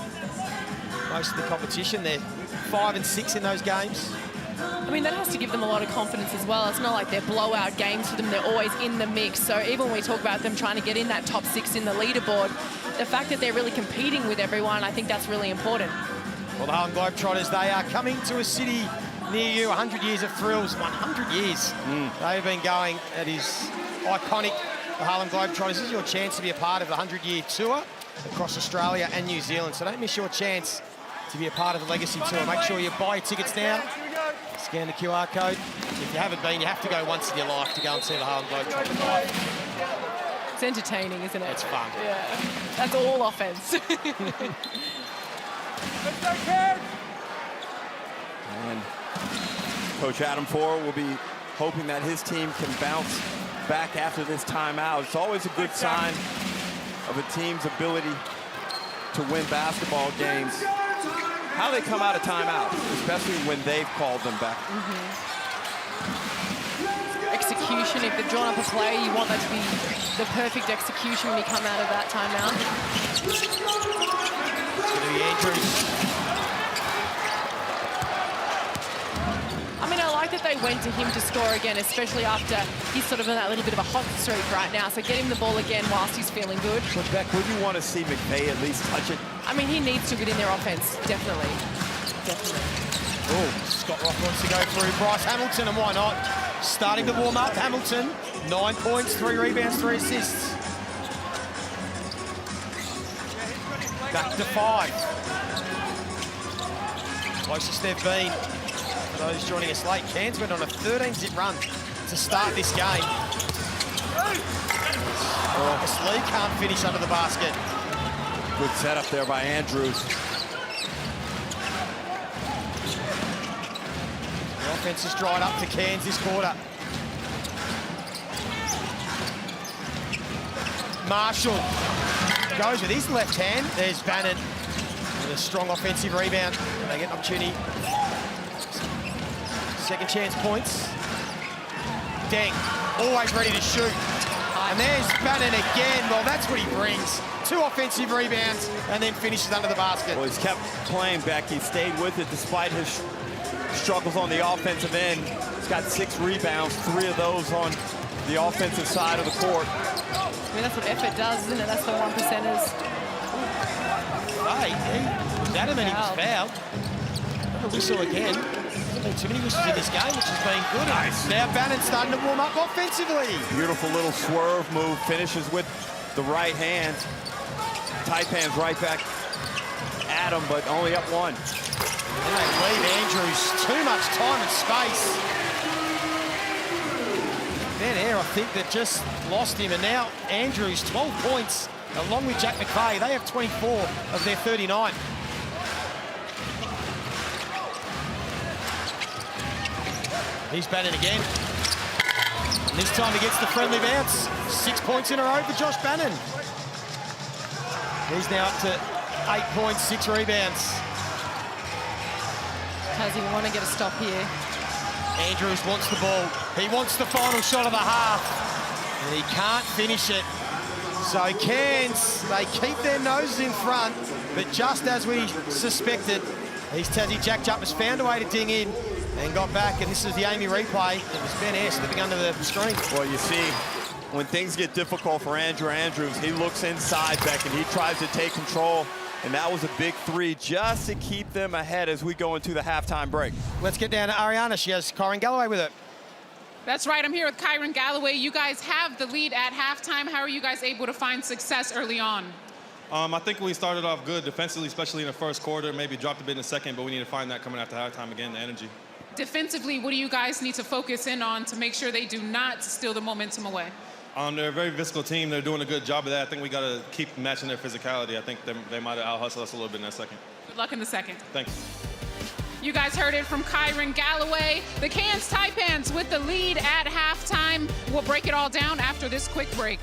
Most of the competition, they're 5 and 6 in those games. I mean, that has to give them a lot of confidence as well. It's not like they're blowout games for them. They're always in the mix. So even when we talk about them trying to get in that top 6 in the leaderboard, the fact that they're really competing with everyone, I think that's really important. Well, the Harlem Globetrotters, they are coming to a city near you. 100 years of thrills, 100 years. They've been going. It is iconic, the Harlem Globetrotters. This is your chance to be a part of the 100-year tour. across Australia and New Zealand. So don't miss your chance to be a part of the Legacy Tour. Make sure you buy your tickets now. Scan the QR code. If you haven't been, you have to go once in your life to go and see the Harlem Globetrotters live. It's entertaining, isn't it? It's fun. Yeah, that's all offense. And Coach Adam Ford will be hoping that his team can bounce back after this timeout. It's always a good sign of a team's ability to win basketball games. How they come out of timeout, especially when they've called them back. Execution, if they've drawn up a play, you want that to be the perfect execution when you come out of that timeout. It's going to be Andrews. I mean, I like that they went to him to score again, especially after he's sort of in that little bit of a hot streak right now. So get him the ball again whilst he's feeling good. So Beck, would you want to see McVay at least touch it? I mean, he needs to within their offense, definitely. Definitely. Oh, Scott Rock wants to go through Bryce Hamilton, and why not? Starting to warm up, Hamilton. 9 points, 3 rebounds, 3 assists. Back to 5. Closest they've been. For those joining us late, Cairns went on a 13-zip run to start this game. Marcus Lee can't finish under the basket. Good setup there by Andrews. The offense has dried up to Cairns this quarter. Marshall goes with his left hand. There's Bannon with a strong offensive rebound. They get an opportunity. Second chance points. Deng, always ready to shoot. And there's Bannon again. Well, that's what he brings. 2 offensive rebounds and then finishes under the basket. Well, he's kept playing, Beck. He stayed with it despite his struggles on the offensive end. He's got 6 rebounds, 3 of those on the offensive side of the court. I mean, that's what effort does, isn't it? That's the 1%ers. Hey, he adamant he was fouled. A whistle again. There's been too many whistles in this game, which has been good. Nice. Now Bannon starting to warm up offensively. Beautiful little swerve move, finishes with the right hand. Taipans right back at him, but only up 1. And they leave Andrews too much time and space. Ben Air, I think, that just lost him, and now Andrews, 12 points, along with Jack McVay. They have 24 of their 39. He's Bannon again. And this time he gets the friendly bounce. 6 points in a row for Josh Bannon. He's now up to 8 points, 6 rebounds. Does he want to get a stop here? Andrews wants the ball. He wants the final shot of the half. And he can't finish it. So Cairns, they keep their noses in front, but just as we suspected, these Tassie JackJumpers found a way to ding in and got back, and this is the Amy replay. It was Ben Air slipping under the screen. Well, you see, when things get difficult for Andrew Andrews, he looks inside, Beck, and he tries to take control. And that was a big 3 just to keep them ahead as we go into the halftime break. Let's get down to Ariana. She has Kyron Galloway with her. That's right. I'm here with Kyron Galloway. You guys have the lead at halftime. How are you guys able to find success early on? I think we started off good defensively, especially in the first quarter. Maybe dropped a bit in the second, but we need to find that coming after halftime again, the energy. Defensively, what do you guys need to focus in on to make sure they do not steal the momentum away? They're a very physical team. They're doing a good job of that. I think we got to keep matching their physicality. I think they might have out-hustled us a little bit in that second. Good luck in the second. Thanks. You guys heard it from Kyron Galloway. The Cairns Taipans with the lead at halftime. We'll break it all down after this quick break.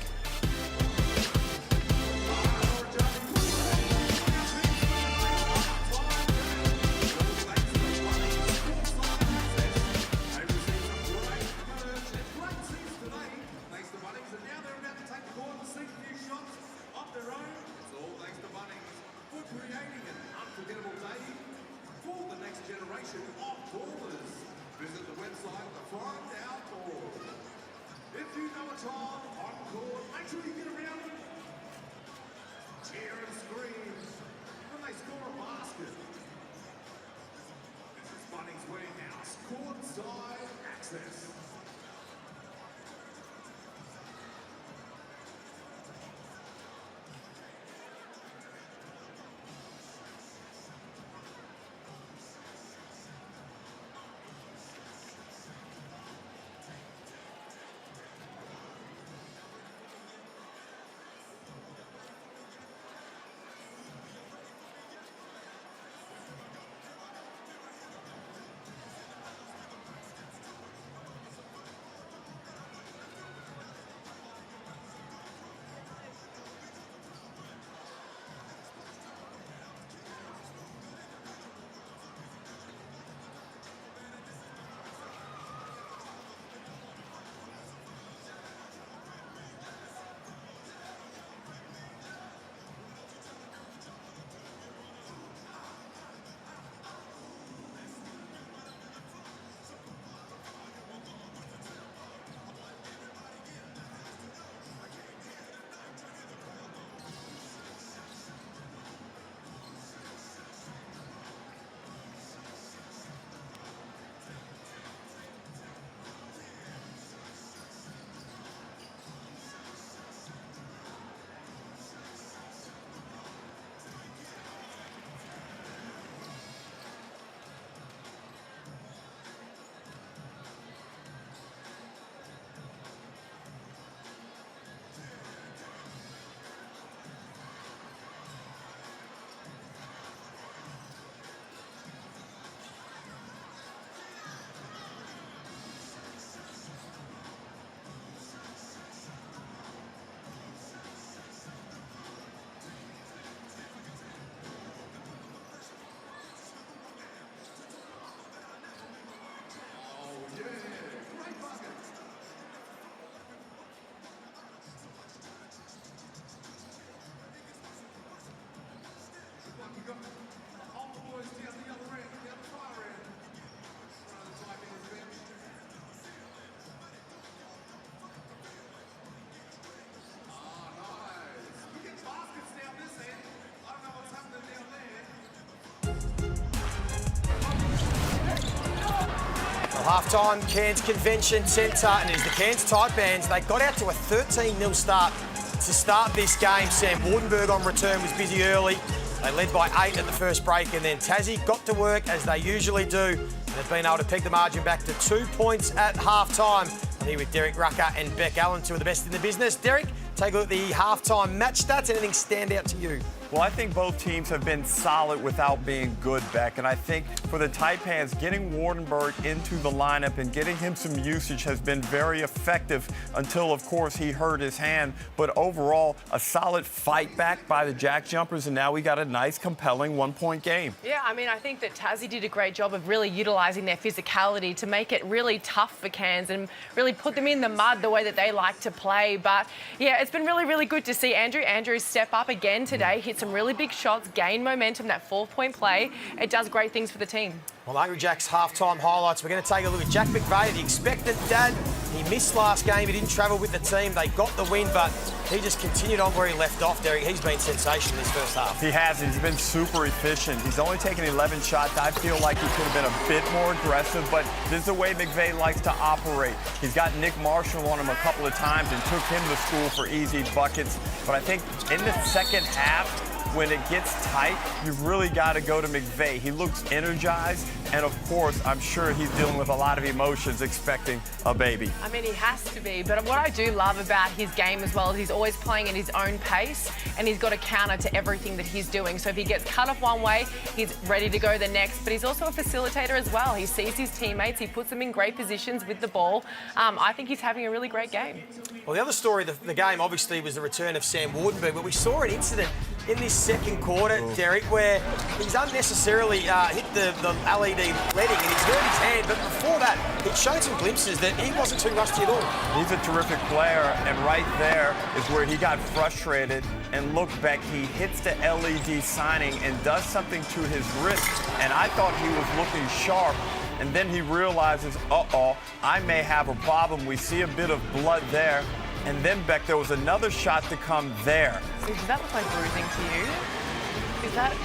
Half-time, Cairns Convention Centre, and it is the Cairns Taipans. They got out to a 13-0 start to start this game. Sam Wardenberg on return was busy early. They led by 8 at the first break, and then Tassie got to work as they usually do. And they've been able to peg the margin back to 2 points at half-time. I'm here with Derek Rucker and Beck Allen, two of the best in the business. Derek, take a look at the half-time match stats. Anything stand out to you? Well, I think both teams have been solid without being good, Beck. And I think for the Taipans, getting Wardenberg into the lineup and getting him some usage has been very effective until, of course, he hurt his hand. But overall, a solid fight back by the JackJumpers, and now we got a nice, compelling one-point game. Yeah, I mean, I think that Tassie did a great job of really utilising their physicality to make it really tough for Cairns and really put them in the mud the way that they like to play. But, yeah, it's been really, really good to see Andrew step up again today, hit some really big shots, gain momentum, that 4-point play. It does great things for the team. Well, Hungry Jack's half-time highlights. We're going to take a look at Jack McVeigh, the expectant dad. He missed last game. He didn't travel with the team. They got the win, but he just continued on where he left off, Derek. He's been sensational this first half. He has. He's been super efficient. He's only taken 11 shots. I feel like he could have been a bit more aggressive, but this is the way McVeigh likes to operate. He's got Nick Marshall on him a couple of times and took him to school for easy buckets. But I think in the second half, when it gets tight, you've really got to go to McVeigh. He looks energized, and of course, I'm sure he's dealing with a lot of emotions expecting a baby. I mean, he has to be, but what I do love about his game as well is he's always playing at his own pace, and he's got a counter to everything that he's doing. So if he gets cut off one way, he's ready to go the next, but he's also a facilitator as well. He sees his teammates, he puts them in great positions with the ball. I think he's having a really great game. Well, the other story of the game, obviously, was the return of Sam Wardenberg, but we saw an incident in this second quarter, Derek, where he's unnecessarily hit the LED leading and he's hurt his hand, but before that, he'd shown some glimpses that he wasn't too rusty at all. He's a terrific player, and right there is where he got frustrated, and look back, he hits the LED signing and does something to his wrist, and I thought he was looking sharp. And then he realizes, uh-oh, I may have a problem. We see a bit of blood there. And then, Beck, there was another shot to come there. See, does that look like bruising to you? Is that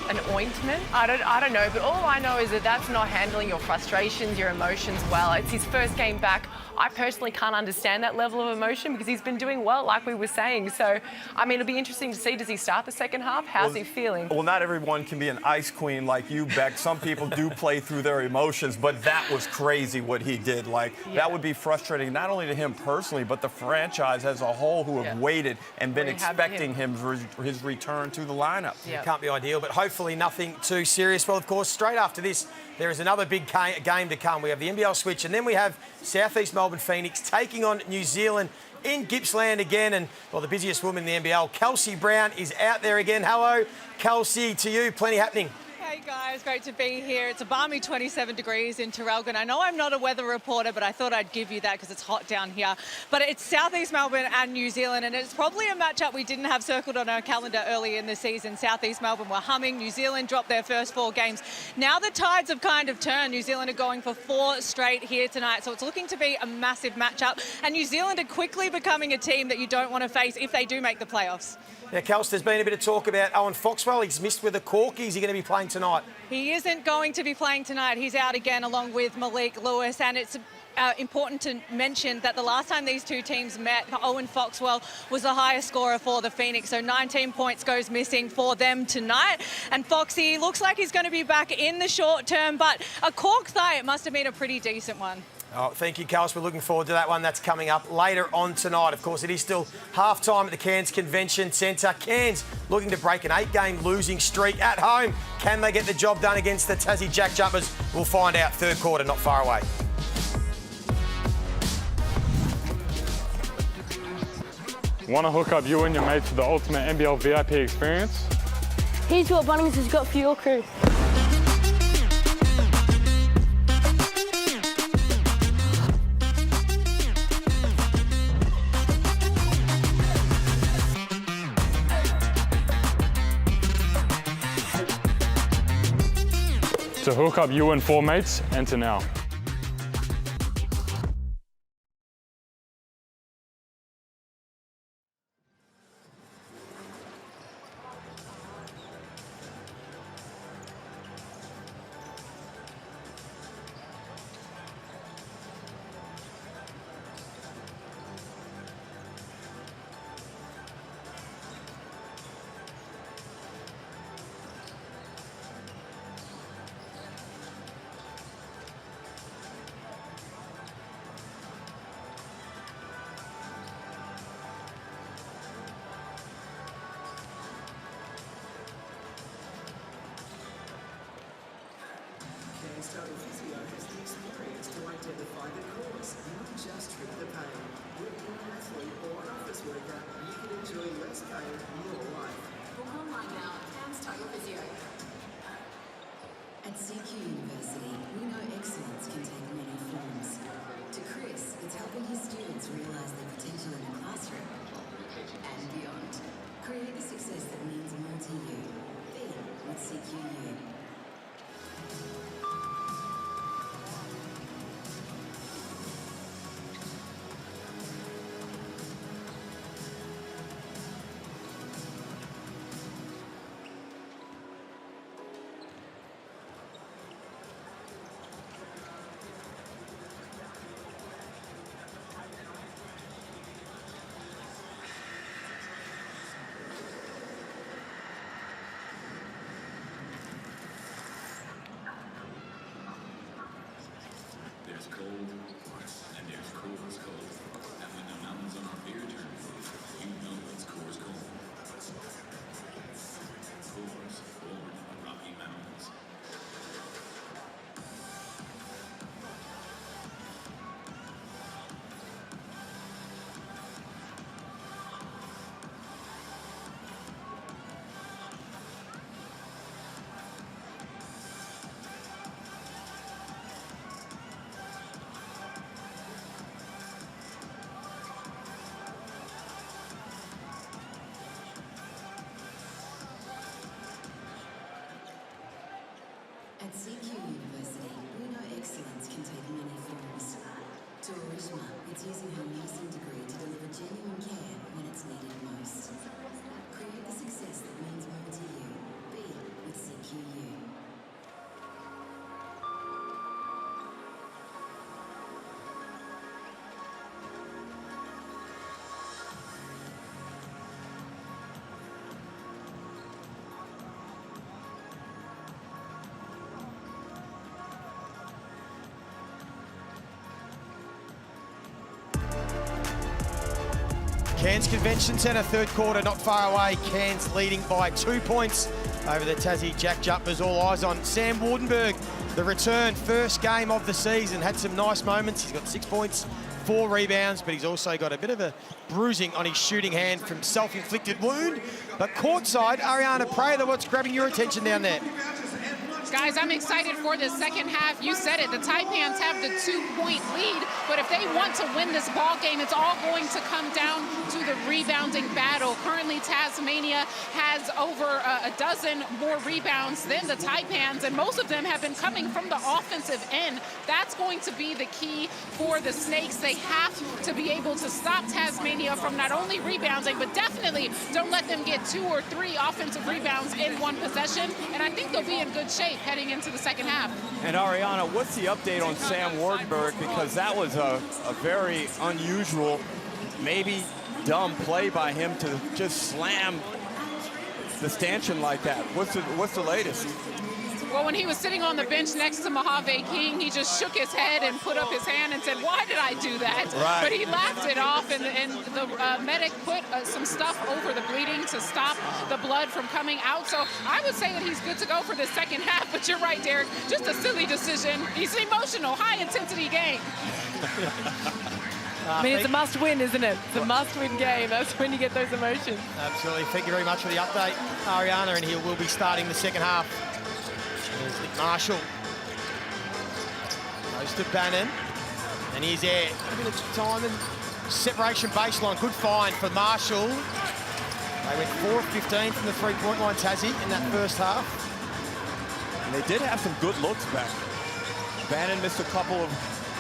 an ointment? I don't know, but all I know is that that's not handling your frustrations, your emotions well. It's his first game back. I personally can't understand that level of emotion because he's been doing well, like we were saying. So, I mean, it'll be interesting to see, does he start the second half? How's he feeling? Well, not everyone can be an ice queen like you, Beck. Some people do play through their emotions, but that was crazy what he did. Like, that would be frustrating not only to him personally, but the franchise as a whole who have waited and been expecting him for his return to the lineup. It can't be ideal, but hopefully nothing too serious. Well, of course, straight after this, there is another big game to come. We have the NBL switch, and then we have Southeast Melbourne Phoenix taking on New Zealand in Gippsland again. And, well, the busiest woman in the NBL, Kelsey Brown, is out there again. Hello, Kelsey, to you. Plenty happening. Hey guys, great to be here. It's a balmy 27 degrees in Traralgon. I know I'm not a weather reporter, but I thought I'd give you that because it's hot down here. But it's Southeast Melbourne and New Zealand, and it's probably a matchup we didn't have circled on our calendar early in the season. Southeast Melbourne were humming. New Zealand dropped their first 4 games. Now the tides have kind of turned. New Zealand are going for 4 straight here tonight, so it's looking to be a massive matchup. And New Zealand are quickly becoming a team that you don't want to face if they do make the playoffs. Now, Kels, there's been a bit of talk about Owen Foxwell. He's missed with a cork. Is he going to be playing tonight? He isn't going to be playing tonight. He's out again along with Malik Lewis, and it's important to mention that the last time these two teams met, Owen Foxwell was the highest scorer for the Phoenix, so 19 points goes missing for them tonight. And Foxy looks like he's going to be back in the short term, but a cork thigh, it must have been a pretty decent one. Oh, thank you, Carlos. We're looking forward to that one. That's coming up later on tonight. Of course, it is still half-time at the Cairns Convention Centre. Cairns looking to break an 8-game losing streak at home. Can they get the job done against the Tassie JackJumpers? We'll find out. Third quarter, not far away. Want to hook up you and your mates with the ultimate NBL VIP experience? Here's what Bunnings has got for your crew. To hook up you and 4 mates, enter now. At CQ University, we know excellence can take many forms. To Chris, it's helping his students realise their potential in the classroom and beyond. Create the success that means more to you. Be with CQU. There's cold, and there's Coors Cold. And when the mountains on our beer turn blue, you know it's Coors Cold. Coors, born in the Rocky Mountains. At CQ University, we know excellence can take many forms. To Arishma, it's using her nursing degree to deliver genuine care when it's needed most. Create the success that means more to you. Be with CQU. Cairns Convention Centre, third quarter, not far away. Cairns leading by 2 points over the Tassie JackJumpers. All eyes on Sam Wardenberg, the return, first game of the season. Had some nice moments. He's got 6 points, 4 rebounds, but he's also got a bit of a bruising on his shooting hand from self-inflicted wound. But courtside, Ariana Prather, what's grabbing your attention down there? Guys, I'm excited for the second half. You said it, the Taipans have the 2-point lead, but if they want to win this ball game, it's all going to come down to the rebounding battle. Currently, Tasmania has over a dozen more rebounds than the Taipans, and most of them have been coming from the offensive end. That's going to be the key for the Snakes. They have to be able to stop Tasmania from not only rebounding, but definitely don't let them get 2 or 3 offensive rebounds in one possession, and I think they'll be in good shape heading into the second half. And Ariana, what's the update on Sam Wardenberg? Because that was a very unusual, maybe dumb play by him to just slam the stanchion like that. What's the latest? Well, when he was sitting on the bench next to Mojave King, he just shook his head and put up his hand and said, "Why did I do that?" Right. But he laughed it off, and the medic put some stuff over the bleeding to stop the blood from coming out. So I would say that he's good to go for the second half, but you're right, Derek, just a silly decision. He's emotional, high-intensity game. I mean, it's a must-win, isn't it? It's a must-win game. That's when you get those emotions. Absolutely. Thank you very much for the update, Ariana, and he will be starting the second half. There's Nick Marshall. Goes to Bannon. And he's there. A bit of time and separation baseline. Good find for Marshall. They went 4 of 15 from the three-point line, Tassie, in that first half. And they did have some good looks back. Bannon missed a couple of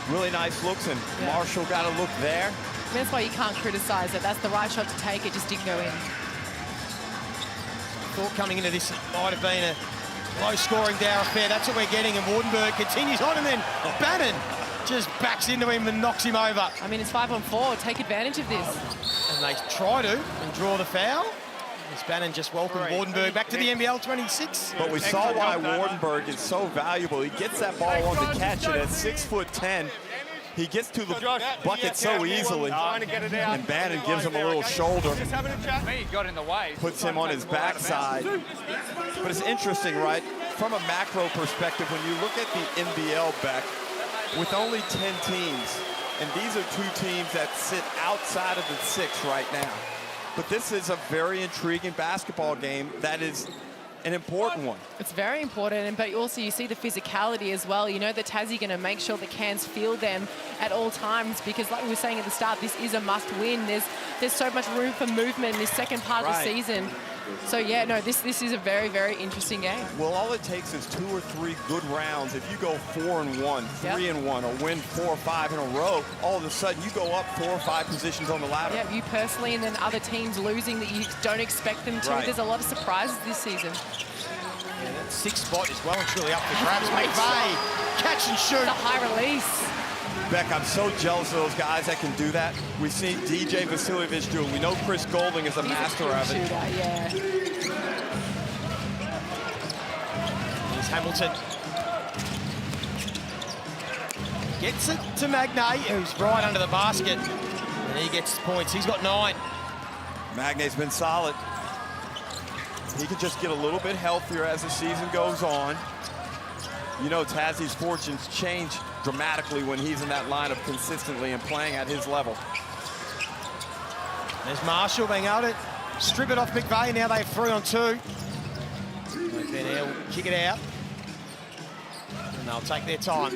really nice looks, and Marshall got a look there. That's why you can't criticize it. That's the right shot to take. It just didn't go in. Thought coming into this might have been a low-scoring dour affair. That's what we're getting, and Wardenberg continues on, and then Bannon just backs into him and knocks him over. I mean, it's 5-on-4. Take advantage of this. And they try to and draw the foul. As Bannon just welcomed Wardenberg back to the NBL26. But we saw why Wardenberg is so valuable. He gets that ball on the catch, and at 6'10", he gets to the bucket so easily. And Bannon gives him a little shoulder. Got in the way. Puts him on his backside. But it's interesting, right? from a macro perspective, when you look at the NBL, Beck, with only 10 teams, and these are two teams that sit outside of the 6 right now. But this is a very intriguing basketball game that is an important one. It's very important, but also you see the physicality as well. You know that Tassie going to make sure that Cairns feel them at all times, because like we were saying at the start, this is a must-win. There's so much room for movement in this second part of the season. So yeah, no, this is a very, very interesting game. Well, all it takes is 2 or 3 good rounds. If you go 4-1, 3-1, or win 4 or 5 in a row, all of a sudden you go up 4 or 5 positions on the ladder. Yeah, you personally, and then other teams losing that you don't expect them to. There's a lot of surprises this season. Yeah, that 6th spot is well and truly up for grabs. McVeigh, catch and shoot. It's a high release. Beck, I'm so jealous of those guys that can do that. We've seen DJ Vasiljevic do it. We know Chris Golding is a master of it. Yeah. Here's Hamilton. Gets it to Magnay, who's right under the basket. And he gets points. He's got 9. Magnay's been solid. He could just get a little bit healthier as the season goes on. You know, Tassie's fortunes change dramatically when he's in that lineup consistently and playing at his level. There's Marshall being able to strip it off McVeigh. Now they have 3 on 2. Ben Air will kick it out. And they'll take their time.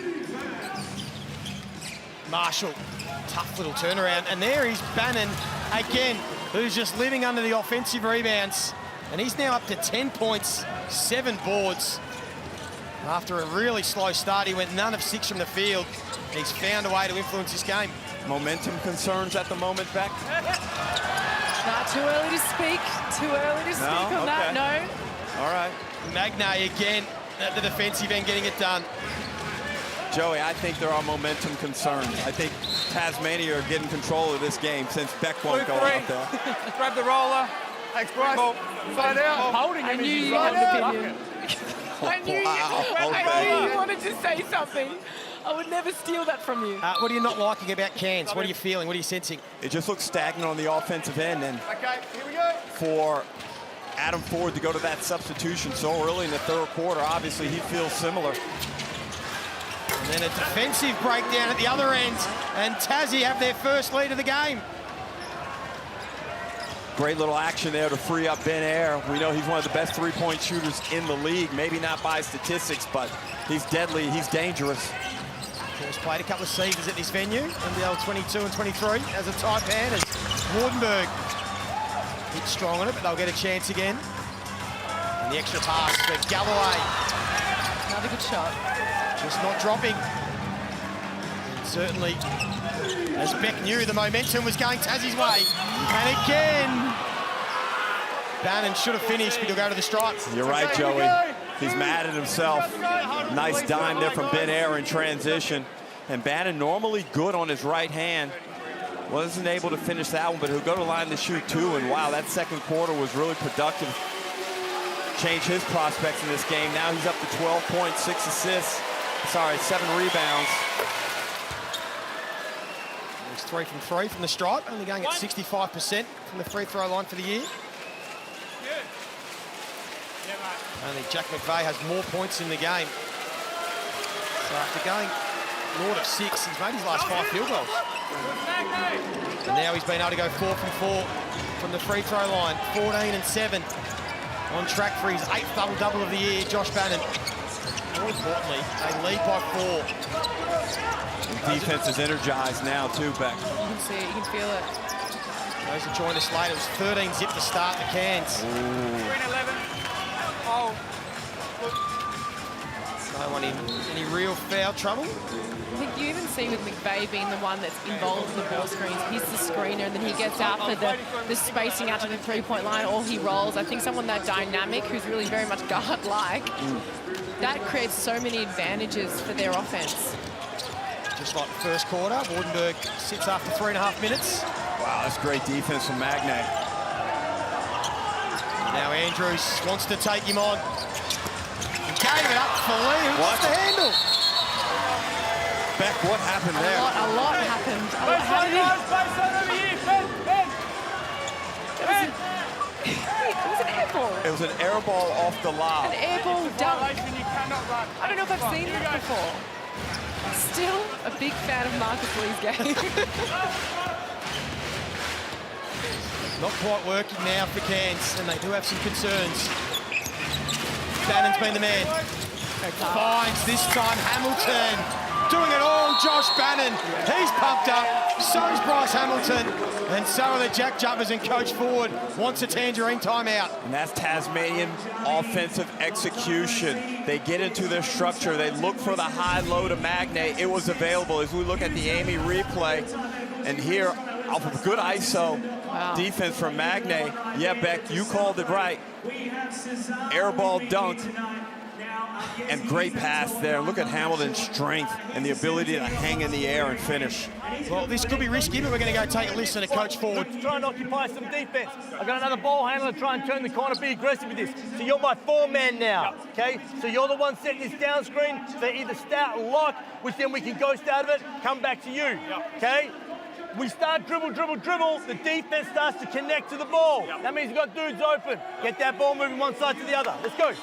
Marshall, tough little turnaround. And there is Bannon again, who's just living under the offensive rebounds. And he's now up to 10 points, 7 boards. After a really slow start, he went none of 6 from the field. He's found a way to influence this game. Momentum concerns at the moment, Beck? Not too early to speak. Too early to speak on that, no. All right. Magnay again at the defensive end getting it done. Joey, I think there are momentum concerns. I think Tasmania are getting control of this game since Beck won't go out there. Grab the roller. Thanks, Bryce. Side out. Holding him. I knew you had an opinion. I knew you wanted to say something. I would never steal that from you. What are you not liking about Cairns? What are you feeling? What are you sensing? It just looks stagnant on the offensive end. And okay, here we go. For Adam Ford to go to that substitution so early in the 3rd quarter, obviously he feels similar. And then a defensive breakdown at the other end. And Tassie have their first lead of the game. Great little action there to free up Ben Air. We know he's one of the best 3-point shooters in the league. Maybe not by statistics, but he's deadly, he's dangerous. He's played a couple of seasons at this venue, NBL22 and 23 as a Taipan, as Wardenberg hit strong on it, but they'll get a chance again. And the extra pass for Galloway. Another good shot. Just not dropping. And certainly, as Beck knew, the momentum was going Tassie's way. And again, Bannon should have finished, but he'll go to the stripes. You're right, Joey. He's mad at himself. Nice dime there from Ben Air in transition. And Bannon normally good on his right hand. Wasn't able to finish that one, but he'll go to line to shoot 2. And wow, that 2nd quarter was really productive. Changed his prospects in this game. Now he's up to 12 points, 6 assists. Sorry, 7 rebounds. He's 3 from 3 from the stripe, only going at 65% from the free throw line for the year. Only Jack McVeigh has more points in the game. So after going Lord of 6, he's made his last 5 field goals. And now he's been able to go 4 from 4 from the free throw line, 14 and 7. On track for his 8th double-double of the year, Josh Bannon. More importantly, they lead by 4. The defense is energized now too, Beck. You can see it, you can feel it. Those who joined us late, it was 13 zip to start the Cairns. 11. Oh. No one in any real foul trouble. I think you even see with McVeigh being the one that's involved in the ball screens. He's the screener, and then he gets out for the spacing out to the 3-point line, or he rolls. I think someone that dynamic, who's really very much guard-like, that creates so many advantages for their offense. Just like the first quarter, Wardenberg sits after 3.5 minutes. Wow, that's great defense from Magnay. Now Andrews wants to take him on. He gave it up for Lee, who wants the handle. Beck, what happened there? A lot happened. It was an beautiful. It was an air ball off the lob. An air ball dunk. I don't know if I've seen that before. Still a big fan of Marcus Lee's game. Not quite working now for Cairns, and they do have some concerns. Bannon's been the man. Finds this time Hamilton. Doing it all, Josh Bannon. He's pumped up. So is Bryce Hamilton. And so are the JackJumpers, and Coach Ford wants a tangerine timeout. And that's Tasmanian offensive execution. They get into their structure. They look for the high-low to Magne. It was available as we look at the Amy replay. And here, off of good ISO defense from Magne. Yeah, Beck, you called it right. Air ball dunk. And great pass there. Look at Hamilton's strength and the ability to hang in the air and finish. Well, this could be risky, but we're going to go take a listen to Coach Ford. Try and occupy some defense. I've got another ball handler to try and turn the corner, be aggressive with this. So you're my 4-man now, okay? So you're the one setting this down screen. So either start lock, which then we can ghost out of it, come back to you, okay? We start dribble. The defense starts to connect to the ball. That means you've got dudes open. Get that ball moving one side to the other. Let's go.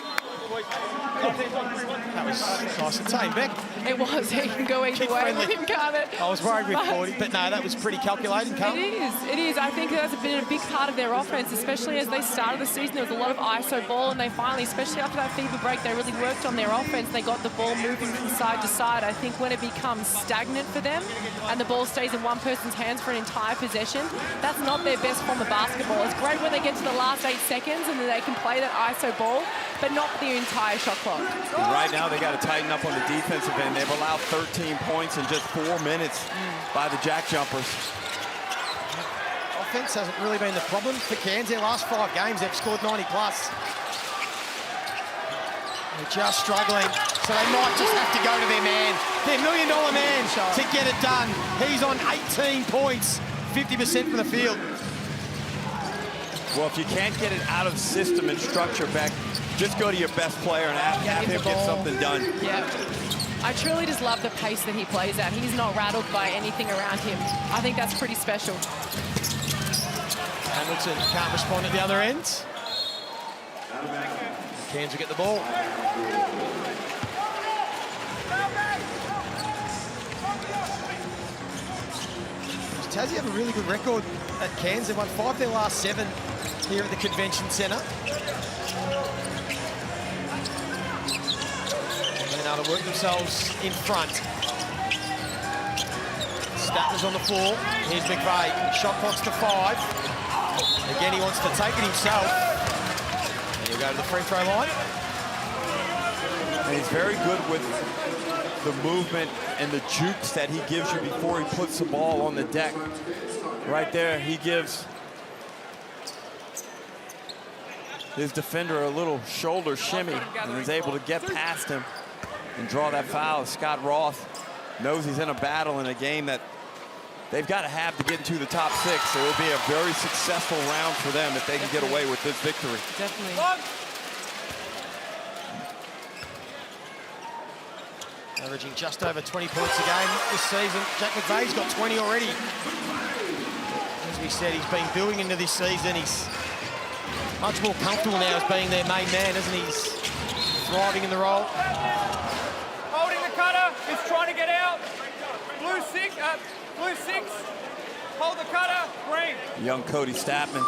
That was nice and tame, Beck. It was. He can go either way with him, can't it? I was worried with 40, but no, that was pretty calculated, Carl. It is. I think that's been a big part of their offense, especially as they started the season. There was a lot of ISO ball, and they finally, especially after that fever break, they really worked on their offense. They got the ball moving from side to side. I think when it becomes stagnant for them and the ball stays in one person's hands for an entire possession, that's not their best form of basketball. It's great when they get to the last 8 seconds and then they can play that ISO ball, but not the entire shot clock. And right now, they got to tighten up on the defensive end. They've allowed 13 points in just 4 minutes by the JackJumpers. Offense hasn't really been the problem for Cairns. Their last 5 games, they've scored 90+. They're just struggling, so they might just have to go to their man, their $1 million man, to get it done. He's on 18 points, 50% from the field. Well, if you can't get it out of system and structure, Beck, just go to your best player and have him get something done. Yeah. I truly just love the pace that he plays at. He's not rattled by anything around him. I think that's pretty special. Hamilton can't respond at the other end. Cairns will get the ball. Tassie have a really good record at Cairns. They've won 5 of their last 7 here at the Convention Centre. They're able to work themselves in front. Statler's on the floor. Here's McVeigh. Shot clock's to 5. Again, he wants to take it himself. And he'll go to the free throw line. And he's very good with the movement and the jukes that he gives you before he puts the ball on the deck. Right there, he gives his defender a little shoulder shimmy and is able to get past him and draw that foul. Scott Roth knows he's in a battle in a game that they've got to have to get into the top 6. So it'll be a very successful round for them if they can get away with this victory. Definitely. Averaging just over 20 points a game this season. Jack McVeigh's got 20 already. As we said, he's been building into this season. He's much more comfortable now as being their main man, isn't he? He's thriving in the role. Holding the cutter, he's trying to get out. Blue 6, hold the cutter, green. Young Cody Statman.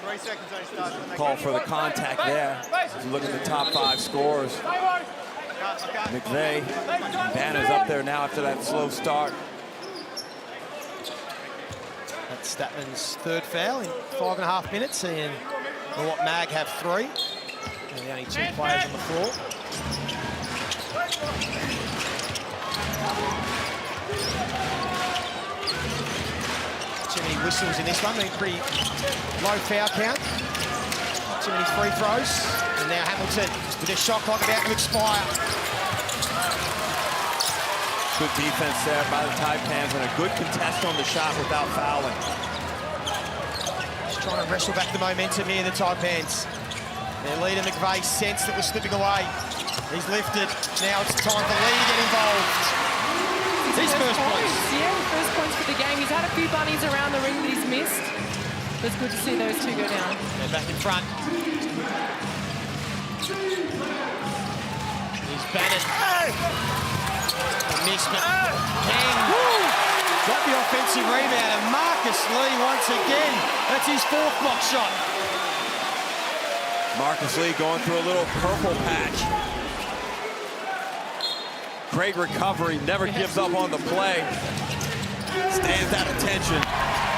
3 seconds on start. Call for the contact there. As you look at the top 5 scorers. McVeigh, Banner's up there now after that slow start. That's Statman's 3rd foul in 5.5 minutes, and what Mag have 3. And the only 2 players on the floor. Too many whistles in this one. Been pretty low foul count. Not too many free throws. And now Hamilton with their shot clock about to expire. Good defense there by the Taipans and a good contest on the shot without fouling. Just trying to wrestle back the momentum here, the Taipans. Their leader, McVeigh, sensed that was slipping away. He's lifted. Now it's time for Lee to get involved. His first points. Yeah, first points for the game. He's had a few bunnies around the ring that he's missed. But it's good to see those 2 go down. They're back in front. He's Bannon. Missed, but Ken got the offensive rebound, and Marcus Lee once again. That's his 4th block shot. Marcus Lee going through a little purple patch. Great recovery, never gives up on the play. Stands at attention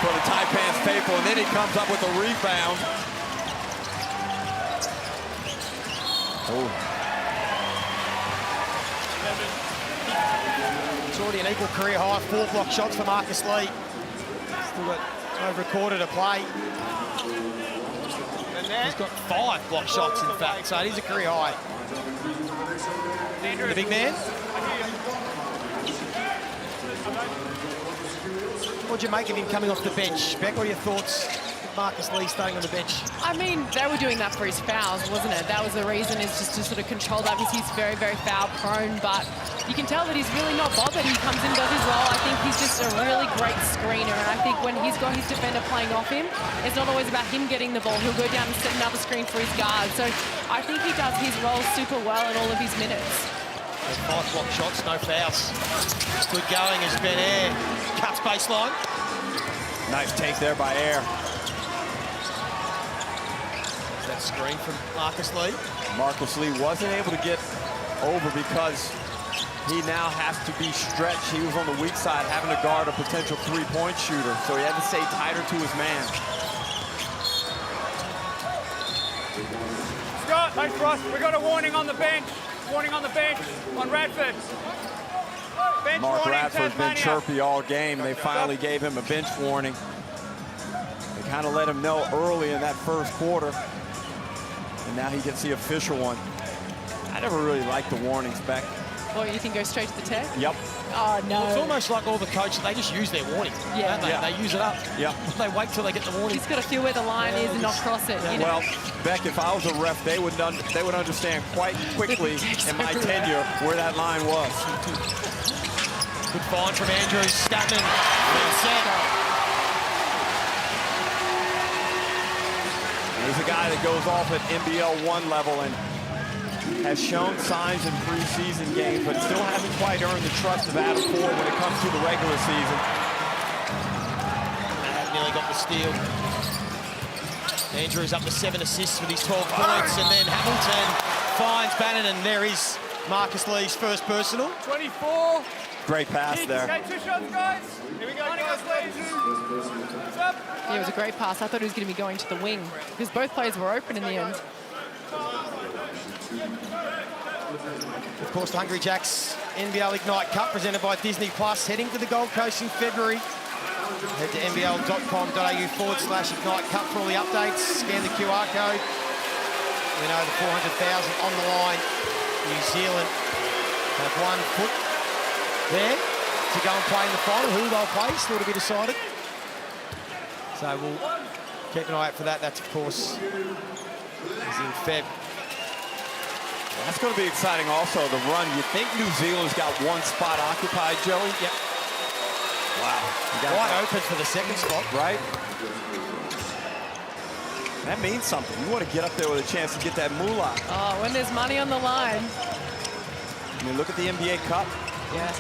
for the Taipans faithful, and then he comes up with a rebound. Oh. It's already an equal career high, 4 block shots for Marcus Lee. Still got over a quarter to play. He's got 5 block shots, in fact, so it is a career high. The big man. What'd you make of him coming off the bench? Beck, what are your thoughts with Marcus Lee staying on the bench? I mean, they were doing that for his fouls, wasn't it? That was the reason, is just to sort of control that, because he's very, very foul prone, but you can tell that he's really not bothered. He comes in, does his role. I think he's just a really great screener, and I think when he's got his defender playing off him, it's not always about him getting the ball. He'll go down and set another screen for his guard. So I think he does his role super well in all of his minutes. 5 block shots, no fouls. Good going as Ben Air cuts baseline. Nice take there by Air. That screen from Marcus Lee. Marcus Lee wasn't able to get over because he now has to be stretched. He was on the weak side having to guard a potential 3-point shooter, so he had to stay tighter to his man. Scott, thanks, Ross. We got a warning on the bench. Warning on the bench on Radford. Bench Mark warning, Radford's been Tasmania. chirpy all game. They finally gave him a bench warning. They kind of let him know early in that first quarter, and now he gets the official one. I never really liked the warnings back. What, you think go straight to the tech? Yep. Oh, no. Well, it's almost like all the coaches, they just use their warning. Yeah. Don't they? Yeah. They use it up. Yep. They wait till they get the warning. He's got to feel where the line is and not cross it. You know? Well, Beck, if I was a ref, they would understand quite quickly in my tenure where that line was. Good find from Andrews. Statman. Well set. He's a guy that goes off at NBL 1 level and has shown signs in preseason games, but still hasn't quite earned the trust of Adam Ford when it comes to the regular season. Nearly got the steal. Andrews up to 7 assists with his 12 points, and then Hamilton finds Bannon, and there is Marcus Lee's first personal. 24. Great pass there. Okay, 2 shots, guys. Here we go, guys, please. Yeah, it was a great pass. I thought he was going to be going to the wing because both players were open in the end. Of course, the Hungry Jacks NBL Ignite Cup presented by Disney Plus, heading to the Gold Coast in February. Head to nbl.com.au/Ignite Cup for all the updates. Scan the QR code. We know the 400,000 on the line. New Zealand have 1 foot there to go and play in the final. Who they'll play still to be decided. So we'll keep an eye out for that. That's, of course, is in Feb. That's going to be exciting also, the run. You think New Zealand's got 1 spot occupied, Joey? Yep. Wow. Wide open for the 2nd spot. Right? That means something. You want to get up there with a chance to get that moolah. Oh, when there's money on the line. I mean, look at the NBA Cup. Yeah.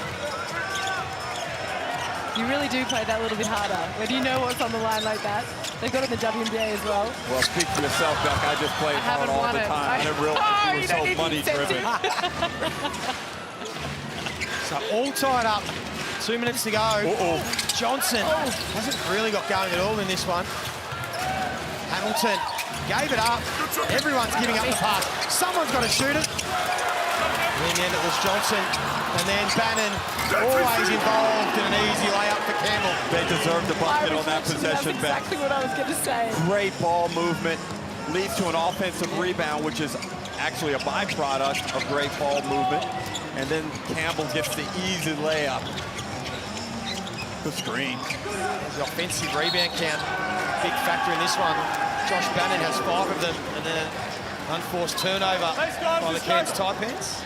You really do play that little bit harder when you know what's on the line like that. They've got it in the WNBA as well. Well, speak for yourself, Beck. I just play hard all the time. I didn't realize you were so money-driven. So all tied up. 2 minutes to go. Johnson hasn't really got going at all in this one. Hamilton gave it up. Everyone's giving up the pass. Someone's got to shoot it. In the end, it was Johnson. And then Bannon, always involved in an easy layup for Campbell. They deserved the bucket on that possession, Beck. That's exactly what I was going to say. Great ball movement. Leads to an offensive rebound, which is actually a byproduct of great ball movement. And then Campbell gets the easy layup. The screen. There's the offensive rebound count. Big factor in this one. Josh Bannon has 5 of them. And then an unforced turnover by the Cairns Taipans.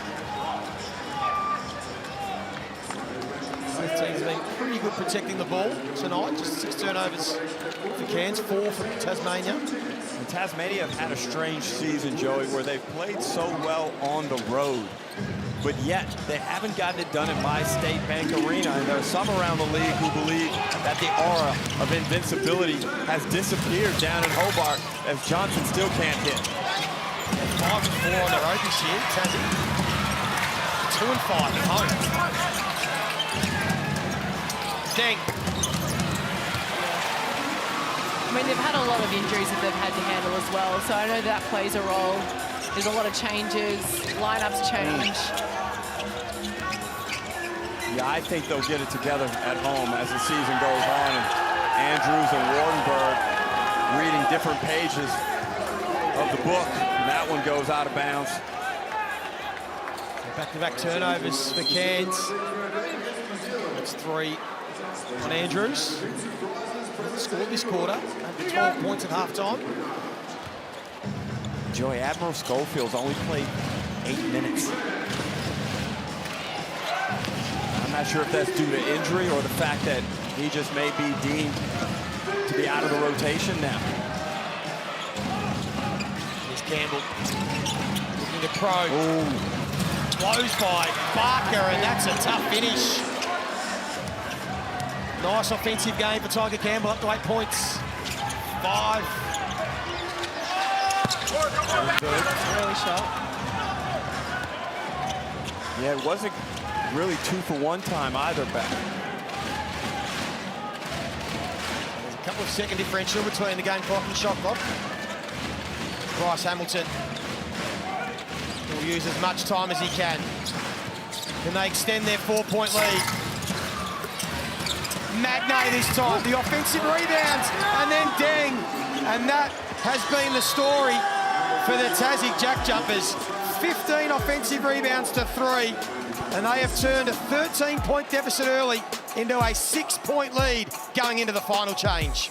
Both teams have been pretty good protecting the ball tonight. Just 6 turnovers for Cairns, 4 for Tasmania. And Tasmania have had a strange season, Joey, where they've played so well on the road, but yet they haven't gotten it done at My State Bank Arena. And there are some around the league who believe that the aura of invincibility has disappeared down in Hobart as Johnson still can't hit. 5-4 on the road this year, Tassie. 2-5 at home. Dang. I mean, they've had a lot of injuries that they've had to handle as well, so I know that plays a role. There's a lot of changes, lineups change. Yeah, I think they'll get it together at home as the season goes on. And Andrews and Wardenberg reading different pages of the book. And that one goes out of bounds. Back-to-back turnovers for Cairns. That's 3 on Andrews. Scored this quarter, under 12 points at halftime. Joey, Admiral Schofield's only played 8 minutes. I'm not sure if that's due to injury or the fact that he just may be deemed to be out of the rotation now. Here's Campbell. Looking to Pro. Blows by Barker, and that's a tough finish. Nice offensive game for Tiger Campbell, up to 8 points. 5. Really sharp. Yeah, it wasn't really 2 for 1 time either back. There's a couple of second differential between the game clock and shot clock. Bryce Hamilton will use as much time as he can. Can they extend their 4-point lead? Magnay this time, the offensive rebounds, and then dang. And that has been the story for the Tassie JackJumpers. 15 offensive rebounds to 3, and they have turned a 13-point deficit early into a 6-point lead going into the final change.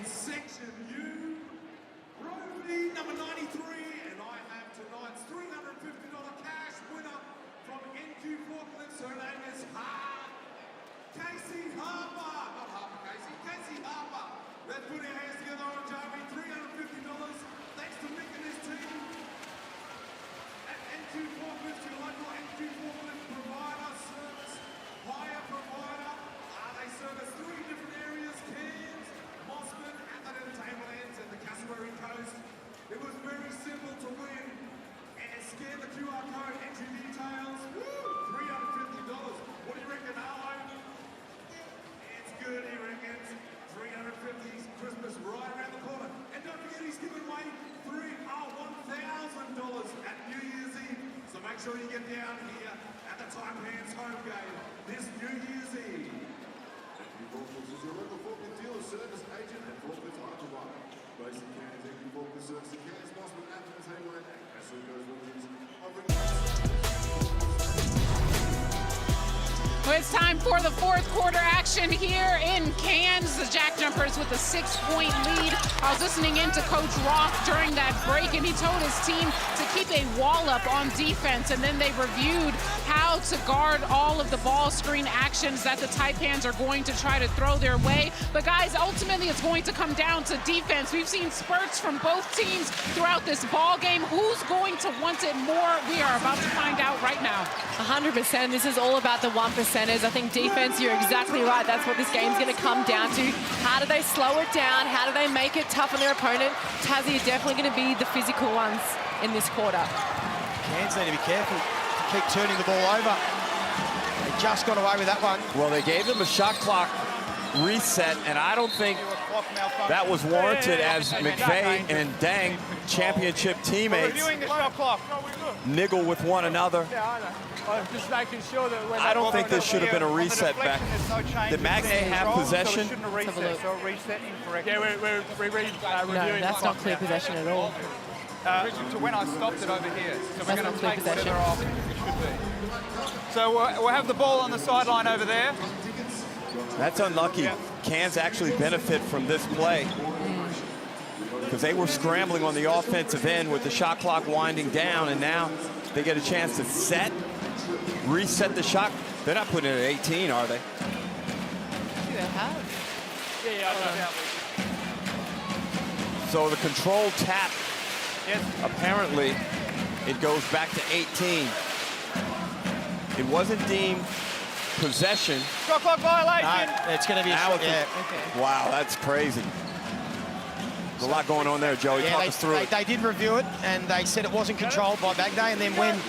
Section U, Roby number 93, and I have tonight's $350 cash winner from NQ Forklifts. Her name is Casey Harper. Not Harper Casey, Casey Harper. Let's put our hands together on Jamie. $350 thanks to Mick and his team at NQ Forklifts, your local NQ Forklift provider, service hire provider. They service 3 different areas: Cairns, Mossman, Atherton, Tablelands, and the Cassowary Coast. It was very simple to win. And scan the QR code, entry details. Woo! $350. What do you reckon, Arlo? It's good, he reckons. 350's Christmas right around the corner. And don't forget, he's giving away $1,000 at New Year's Eve. So make sure you get down here at the Taipans home game this New Year's Eve. Forklifts is your local forklift dealer, service agent, and forklift hire provider. Based in Cairns, NQ Forklift Service in Cairns, Mossman, Atherton, Tableland, and Cassowary Coast. Well, it's time for the 4th quarter action here in Cairns. The JackJumpers with a 6-point lead. I was listening in to Coach Roth during that break, and he told his team to keep a wall up on defense, and then they reviewed how to guard all of the ball screen actions that the Taipans are going to try to throw their way. But guys, ultimately it's going to come down to defense. We've seen spurts from both teams throughout this ball game. Who's going to want it more? We are about to find out right now. 100%. This is all about the 1%ers. I think defense, you're exactly right. That's what this game's going to come down to. How do they slow it down? How do they make it tough on their opponent? Tassie are definitely going to be the physical ones in this quarter. Cairns need to be careful. Keep turning the ball over. They just got away with that one. Well, they gave them a shot clock reset, and I don't think that was warranted as McVeigh and Dang, championship teammates, Reviewing the shot clock. niggle with one another. Yeah, I know. I'm just making sure that when I don't think this should have been a reset back. Did Magnay have possession? So it shouldn't have reset, so it reset incorrectly. Yeah, we're reviewing No, that's not clear possession at all. To when I stopped it over here. So we're going to take possession. whatever off it should be. So we'll have the ball on the sideline over there. That's unlucky. Yeah. Cairns actually benefit from this play because they were scrambling on the offensive end with the shot clock winding down, and now they get a chance to reset the shot. They're not putting it at 18, are they? They have. Yeah, I know. So the controlled tap, Yes. apparently, it goes back to 18. It wasn't deemed possession. Shot clock violation. No, it's going to be a Now shot. it's Yeah. Wow, that's crazy. There's a lot going on there, Joey. Yeah, Talk us through it. they did review it, and they said it wasn't controlled by Magnay. And then when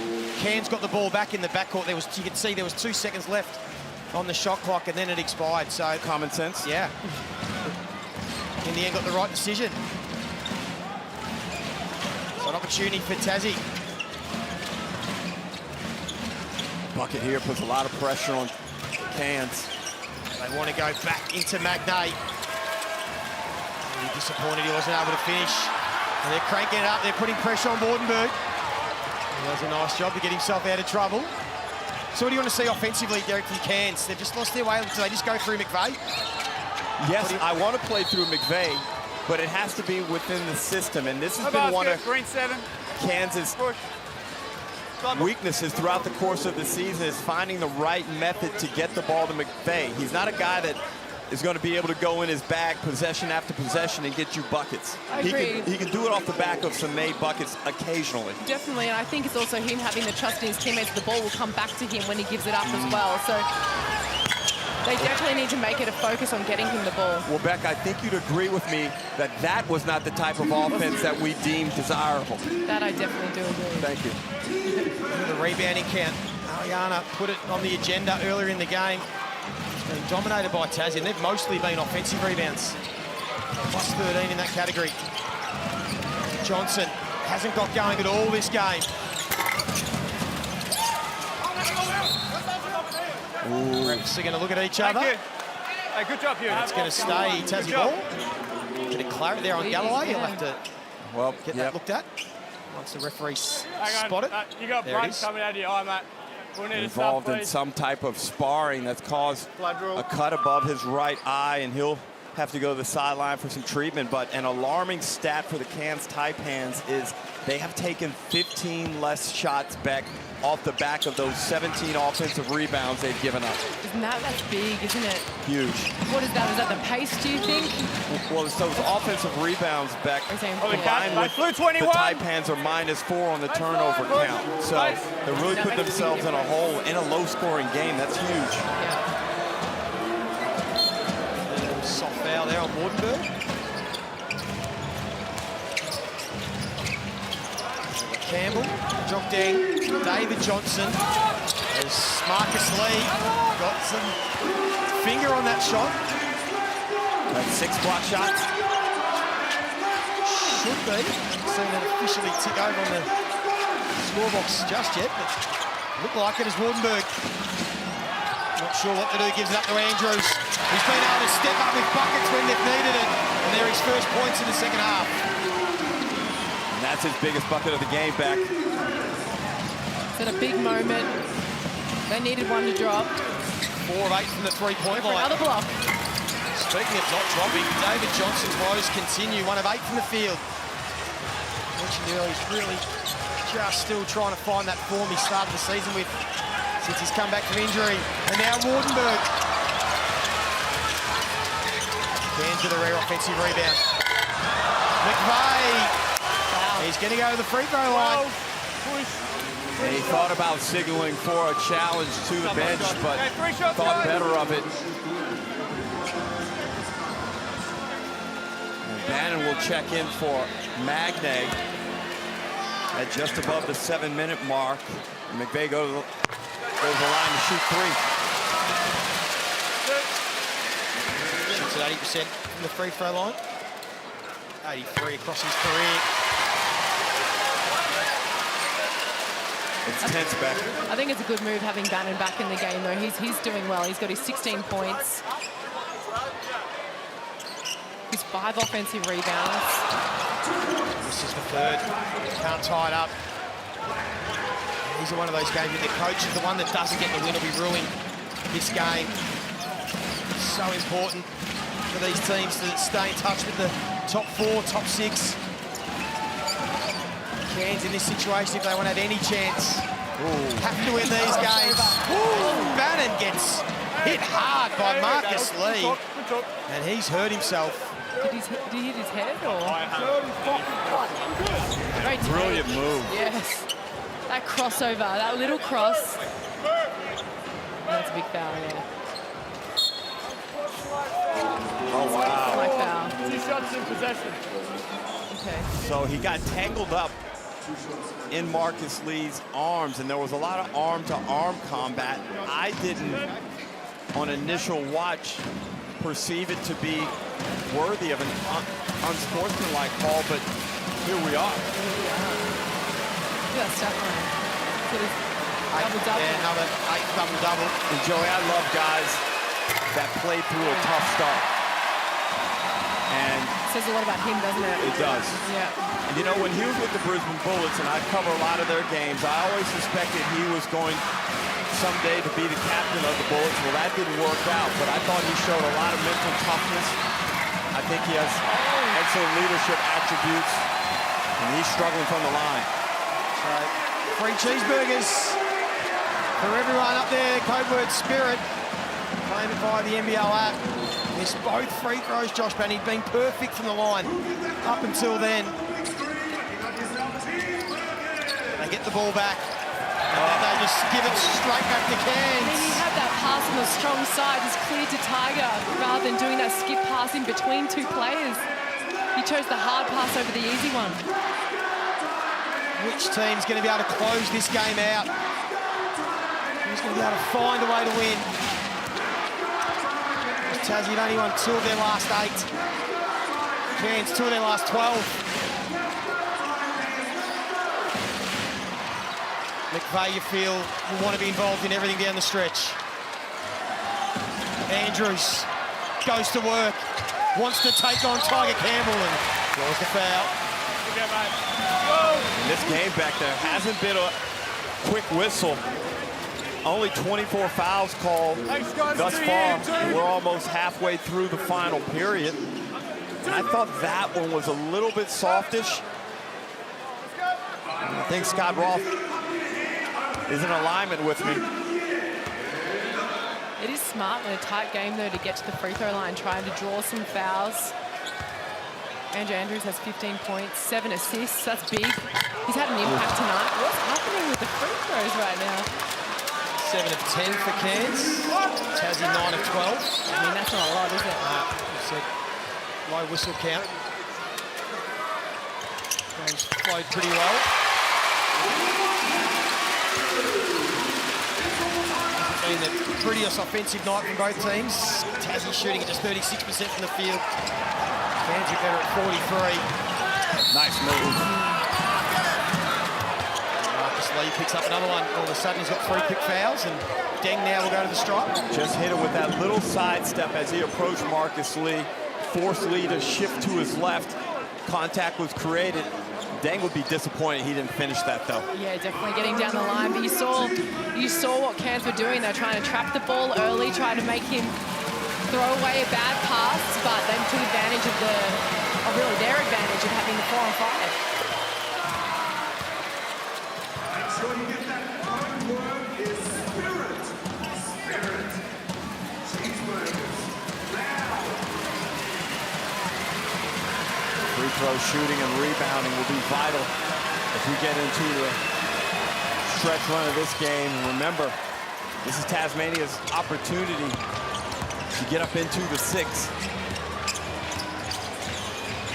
Cairns got the ball back in the backcourt, you could see there was 2 seconds left on the shot clock, and then it expired. So Common sense. yeah, in the end, got the right decision. So an opportunity for Tassie. Bucket here puts a lot of pressure on Cairns. They want to go back into Magnay. Really disappointed he wasn't able to finish. And they're cranking it up. They're putting pressure on Wardenberg. He does a nice job to get himself out of trouble. So what do you want to see offensively, Derek, from Cairns? They've just lost their way. So they just go through McVeigh? Yes, I want to play through McVeigh, but it has to be within the system. And this has been one of Green 7. Kansas' weaknesses throughout the course of the season is finding the right method to get the ball to McVeigh. He's not a guy that is going to be able to go in his bag possession after possession and get you buckets. He can do it off the back of some made buckets occasionally. Definitely, and I think it's also him having the trust in his teammates. The ball will come back to him when he gives it up as well. So they definitely need to make it a focus on getting him the ball. Well, Beck, I think you'd agree with me that that was not the type of offense that we deemed desirable. That I definitely do agree. Thank you. The rebounding count. Ariana put it on the agenda earlier in the game. It's been dominated by Tassie, and they've mostly been offensive rebounds. Plus 13 in that category. Johnson hasn't got going at all this game. Refs are going to look at each other. Thank you. Hey, good job, Hugh. It's going to stay Tassie ball. Bit of clarity there on Galloway. He'll have to get that looked at once the referee spot it. You got There it blood is. coming out of your eye, mate. We'll need Involved to in some type of sparring that's caused a cut above his right eye, and he'll have to go to the sideline for some treatment. But an alarming stat for the Cairns Taipans is they have taken 15 less shots back off the back of those 17 offensive rebounds they've given up. That's big, isn't it? Huge. What is that? Is that the pace, do you think? Well, it's those offensive rebounds back combined with Flew the 21. Taipans are -4 on the turnover count. So they really put themselves in a hole in a low-scoring game. That's huge. Soft foul there on Wardenberg. Campbell, Jock Dang, David Johnson, as Marcus Lee got some finger on that shot. That's 6 block shots. Should be. Haven't seen it officially tick over on the scorebox just yet, but looked like it as Wardenberg. Not sure what to do, gives it up to Andrews. He's been able to step up with buckets when they've needed it, and they're his first points in the second half. And that's his biggest bucket of the game back. It's at a big moment. They needed one to drop. 4 of 8 from the three-point line. Another block. Speaking of not dropping, David Johnson's woes continue. 1 of 8 from the field. Mentioned earlier, he's really just still trying to find that form he started the season with since he's come back from injury. And now Wardenberg. Cairns with a rare offensive rebound. McVeigh. He's going to go to the free throw line. And he thought about signaling for a challenge to the bench, but thought better of it. And Bannon will check in for Magne at just above the 7-minute mark. And McVeigh goes to the line to shoot 3. Shoots at 80% from the free throw line. 83 across his career. It's tense back. I think it's a good move having Bannon back in the game, though. He's doing well. He's got his 16 points. His 5 offensive rebounds. This is the third. Can't tie it up. These are one of those games where the coach is the one that doesn't get the win will be ruining this game. So important for these teams to stay in touch with the top 4, top 6. Cairns in this situation, if they want to have any chance, have to win these games. Bannon gets hit hard by Marcus Lee, and he's hurt himself. Did he hit his head or? Great Brilliant move. Yes. That crossover, that little cross. That's a big foul, yeah. Oh, wow. My foul. 2 shots in possession. Okay. So he got tangled up in Marcus Lee's arms, and there was a lot of arm-to-arm combat. I didn't, on initial watch, perceive it to be worthy of an unsportsmanlike call, but here we are. Look at that stat line. Double-double. Yeah, another 8 double-double. And Joey, I love guys that play through a tough start. And it says a lot about him, doesn't it? It does. Yeah. And you know, when he was with the Brisbane Bullets, and I cover a lot of their games, I always suspected he was going someday to be the captain of the Bullets. Well, that didn't work out, but I thought he showed a lot of mental toughness. I think he has excellent leadership attributes, and he's struggling from the line. So, free cheeseburgers for everyone up there. Code word Spirit. Claim it via the NBL app. Missed both free throws, Josh Bannon. He'd been perfect from the line up until then. They get the ball back, and then they just give it straight back to Cairns. I mean, he had that pass on the strong side. He's cleared to Tiger rather than doing that skip pass in between 2 players. He chose the hard pass over the easy one. Which team's going to be able to close this game out? Who's going to be able to find a way to win? Tassie had only won 2 of their last 8. Cairns 2 of their last 12. McVeigh, you feel, will want to be involved in everything down the stretch. Andrews goes to work, wants to take on Tiger Campbell, and draws the foul. And this game back there hasn't been a quick whistle. Only 24 fouls called thus far. And we're almost halfway through the final period. And I thought that one was a little bit softish. And I think Scott Roth is in alignment with me. It is smart in a tight game, though, to get to the free throw line, trying to draw some fouls. Andrew Andrews has 15 points, 7 assists. That's big. He's had an impact tonight. What's happening with the free throws right now? 7 of 10 for Cairns. Tassie 9 of 12. I mean, that's not a lot, is it? It's a low whistle count. Game's flowed pretty well. It's been the prettiest offensive night from both teams. Tassie shooting at just 36% from the field. Cairns are better at 43. Nice move. Marcus Lee picks up another one. All of a sudden, he's got 3 quick fouls, and Deng now will go to the stripe. Just hit it with that little sidestep as he approached Marcus Lee. Forced Lee to shift to his left. Contact was created. Deng would be disappointed he didn't finish that, though. Yeah, definitely getting down the line. But you saw what Cairns were doing. They're trying to trap the ball early, trying to make him throw away a bad pass, but they took advantage of really their advantage of having the 4 on 5. So you get that code word is Spirit. Spirit. Cheeseburgers. Free throw shooting and rebounding will be vital as we get into the stretch run of this game. And remember, this is Tasmania's opportunity to get up into the 6.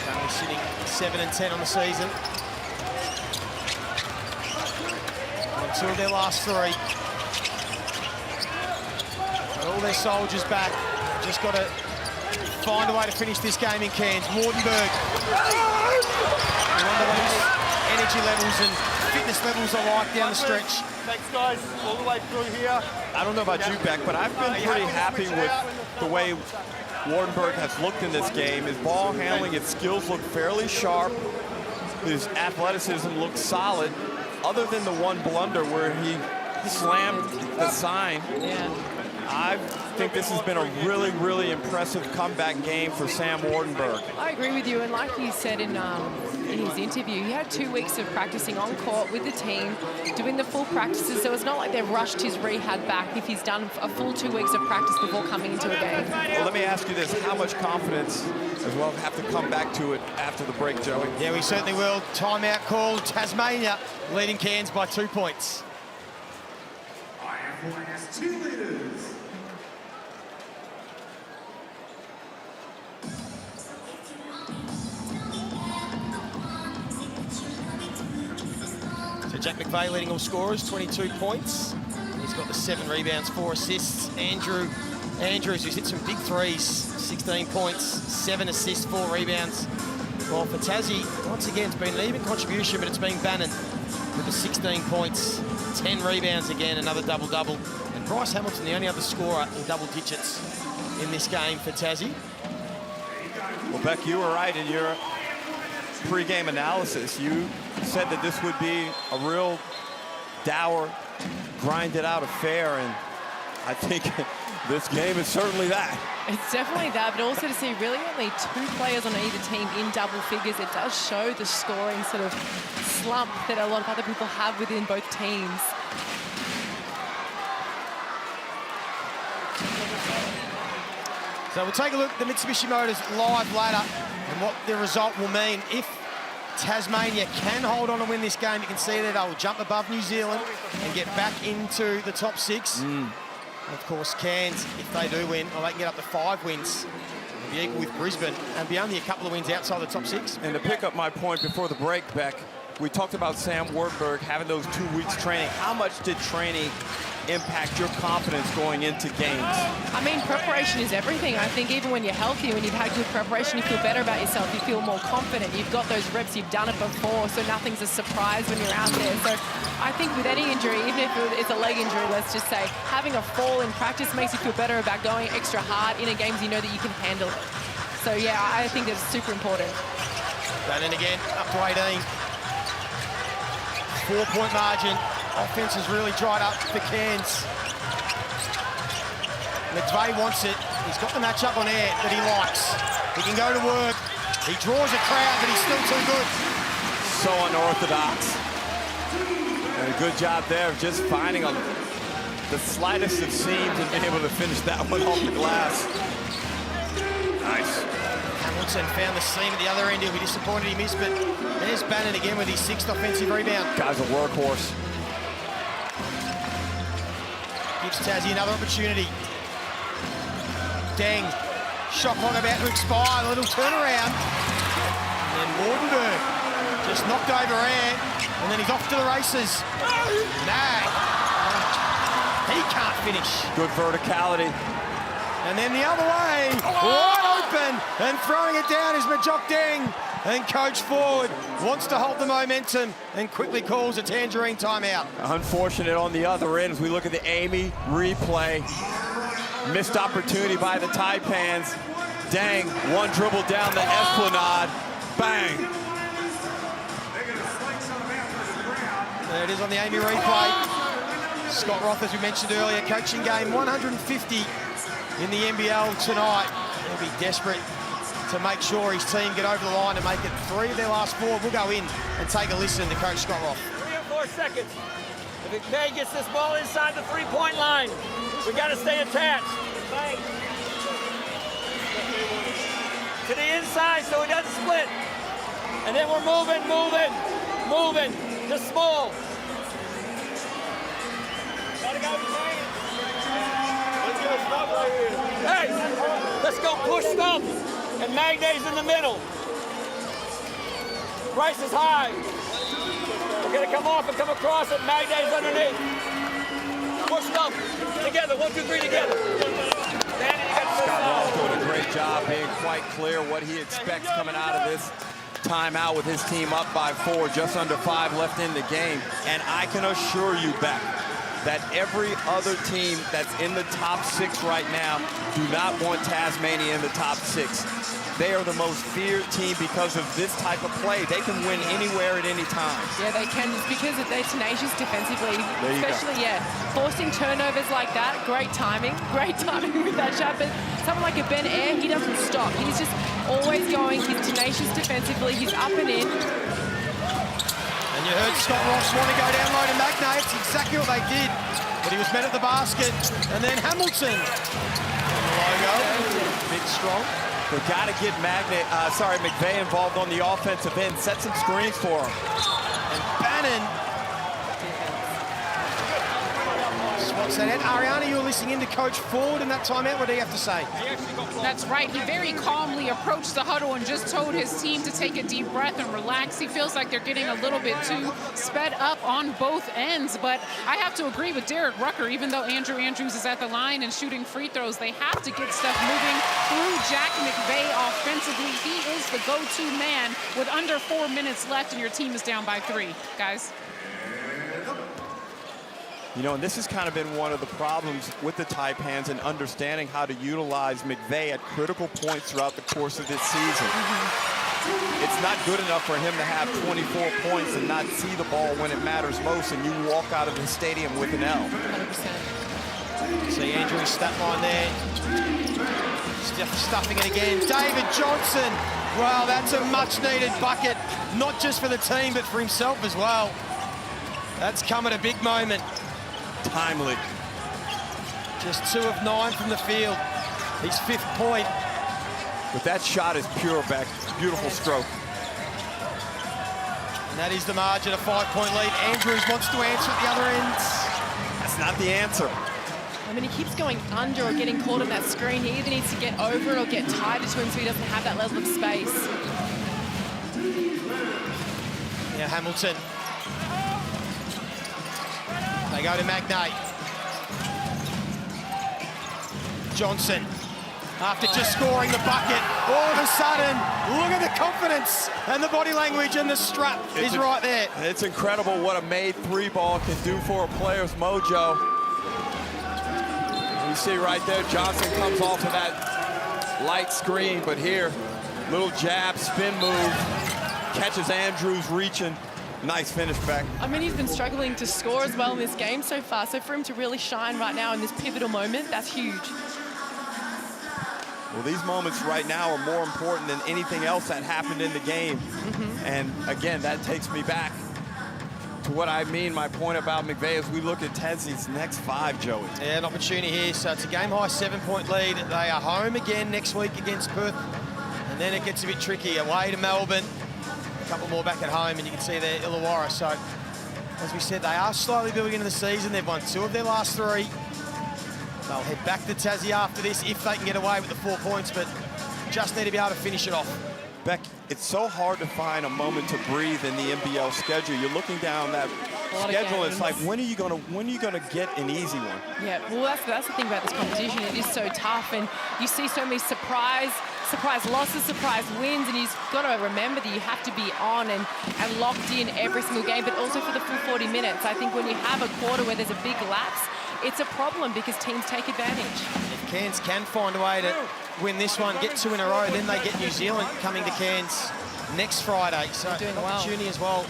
Currently sitting 7-10 on the season. On 2 of their last 3. Got all their soldiers back. Just got to find a way to finish this game in Cairns. Wardenberg. I wonder what his energy levels and fitness levels are like down the stretch. Thanks, guys, all the way through here. I don't know about you, Beck, but I've been pretty happy with the way Wardenberg has looked in this game. His ball handling, his skills look fairly sharp. His athleticism looks solid, other than the one blunder where he slammed the sign. Yeah. I think this has been a really, really impressive comeback game for Sam Wardenberg. I agree with you, and like he said in his interview, he had 2 weeks of practicing on court with the team, doing the full practices, so it's not like they've rushed his rehab back if he's done a full 2 weeks of practice before coming into a game. Well, let me ask you this, how much confidence as well have to come back to it after the break, Joey? Yeah, we certainly will. Timeout called. Tasmania leading Cairns by 2 points. IF1 has 2 leaders. So Jack McVeigh leading all scorers, 22 points. He's got the 7 rebounds, 4 assists. Andrews, who's hit some big threes, 16 points, 7 assists, 4 rebounds. Well, for Tassie, once again, it's been an even contribution, but it's been Bannon with the 16 points, 10 rebounds again, another double-double. And Bryce Hamilton, the only other scorer in double digits in this game for Tassie. Well, Beck, you were right in your pre-game analysis. You said that this would be a real dour, grinded-out affair, and I think this game is certainly that. It's definitely that, but also to see really only 2 players on either team in double figures, it does show the scoring sort of slump that a lot of other people have within both teams. So we'll take a look at the Mitsubishi Motors live ladder and what the result will mean. If Tasmania can hold on and win this game, you can see that they'll jump above New Zealand and get back into the top 6. Of course, Cairns, if they do win, well, they can get up to 5 wins. They'll be equal with Brisbane and be only a couple of wins outside the top 6. And to pick up my point before the break, Beck, we talked about Sam Wardenberg having those 2 weeks training. How much did training impact your confidence going into games? I mean, preparation is everything. I think even when you're healthy, when you've had good preparation, you feel better about yourself, you feel more confident, you've got those reps, you've done it before, so nothing's a surprise when you're out there. So I think with any injury, even if it's a leg injury, let's just say, having a fall in practice makes you feel better about going extra hard in a game so you know that you can handle it. So yeah, I think that's super important. Bannon again, up to 18. 4-point margin. Offense has really dried up for Cairns. McVeigh wants it. He's got the matchup on air that he likes. He can go to work. He draws a crowd, but he's still too good. So unorthodox. And a good job there of just finding the slightest of seams and being able to finish that one off the glass. Nice. Hamilton found the seam at the other end. He'll be disappointed he missed, but there's Bannon again with his 6th offensive rebound. Guy's a workhorse. Gives Tassie another opportunity. Deng, shot clock about to expire, a little turnaround. And then Wardenberg just knocked over Ant, and then he's off to the races. Nah, he can't finish. Good verticality. And then the other way, wide open, and throwing it down is Majok Deng. And Coach Ford wants to hold the momentum and quickly calls a tangerine timeout. Unfortunate on the other end as we look at the Amy replay. Missed opportunity by the Taipans. Dang, one dribble down the Esplanade. Bang. There it is on the Amy replay. Scott Roth, as we mentioned earlier, coaching game 150 in the NBL tonight. He'll be desperate to make sure his team get over the line and make it 3 of their last 4. We'll go in and take a listen to Coach Scott Roth. 3 or 4 seconds. If McVeigh gets this ball inside the 3-point line, we got to stay attached. To the inside so he doesn't split. And then we're moving, just small. Let's go push stump. And Magnay's in the middle. Bryce is high. We're gonna come off and come across it. Magnay's underneath. Push stump. Together, 1, 2, 3 together. Danny, you got Scott Hall's doing a great job being quite clear what he expects coming out of this timeout with his team up by 4, just under 5 left in the game. And I can assure you, Beck, that every other team that's in the top 6 right now do not want Tasmania in the top 6. They are the most feared team because of this type of play. They can win anywhere at any time. Yeah, they can. It's because they're tenacious defensively. There you Especially, forcing turnovers like that. Great timing. Great timing with that shot. But someone like a Ben Air, he doesn't stop. He's just always going. He's tenacious defensively. He's up and in. And you heard Scott Ross want to go down low to Magnay. It's exactly what they did. But he was met at the basket. And then Hamilton. And the logo. Big strong. They've got to get McVay involved on the offensive end. Set some screens for him. And Bannon spots that out. Ariana, you were listening in to Coach Ford in that timeout. What do you have to say? That's right. He very calmly approached the huddle and just told his team to take a deep breath and relax. He feels like they're getting a little bit too sped up on both ends. But I have to agree with Derek Rucker. Even though Andrew Andrews is at the line and shooting free throws, they have to get stuff moving through Jack McVay offensively. He is the go-to man with under 4 minutes left and your team is down by 3, guys. You know, and this has kind of been one of the problems with the Taipans in understanding how to utilize McVay at critical points throughout the course of this season. It's not good enough for him to have 24 points and not see the ball when it matters most, and you walk out of the stadium with an L. 100%. See Andrew's stat line there. Stuffing it again. David Johnson. Wow, that's a much-needed bucket, not just for the team, but for himself as well. That's come at a big moment. Timely. Just 2 of 9 from the field. His 5th point. But that shot is pure, Beck. Beautiful stroke. And that is the margin, a 5-point lead. Andrews wants to answer at the other end. That's not the answer. I mean, he keeps going under or getting caught in that screen. He either needs to get over it or get tighter to him so he doesn't have that level of space. Now Hamilton. They go to Magnay. Johnson, after just scoring the bucket, all of a sudden, look at the confidence and the body language, and the strap is right there. It's incredible what a made 3 ball can do for a player's mojo. You see right there, Johnson comes off of that light screen, but here, little jab, spin move, catches Andrews reaching. Nice finish, back. I mean, he's been struggling to score as well in this game so far. So for him to really shine right now in this pivotal moment, that's huge. Well, these moments right now are more important than anything else that happened in the game. And again, that takes me back to what I mean, my point about McVay as we look at Tassie's next 5, Joey. Yeah, an opportunity here. So it's a game-high 7-point lead. They are home again next week against Perth. And then it gets a bit tricky. Away to Melbourne. A couple more back at home, and you can see there Illawarra. So, as we said, they are slowly building into the season. They've won 2 of their last 3. They'll head back to Tassie after this if they can get away with the 4 points, but just need to be able to finish it off. Beck, it's so hard to find a moment to breathe in the NBL schedule. You're looking down that schedule, and it's like, when are you gonna get an easy one? Yeah, well, that's the thing about this competition. It is so tough, and you see so many surprise losses, surprise wins, and you've got to remember that you have to be on and locked in every single game, but also for the full 40 minutes. I think when you have a quarter where there's a big lapse, it's a problem because teams take advantage. If Cairns can find a way to win this one, get 2 in a row, then they get New Zealand coming to Cairns next Friday. So an opportunity as well.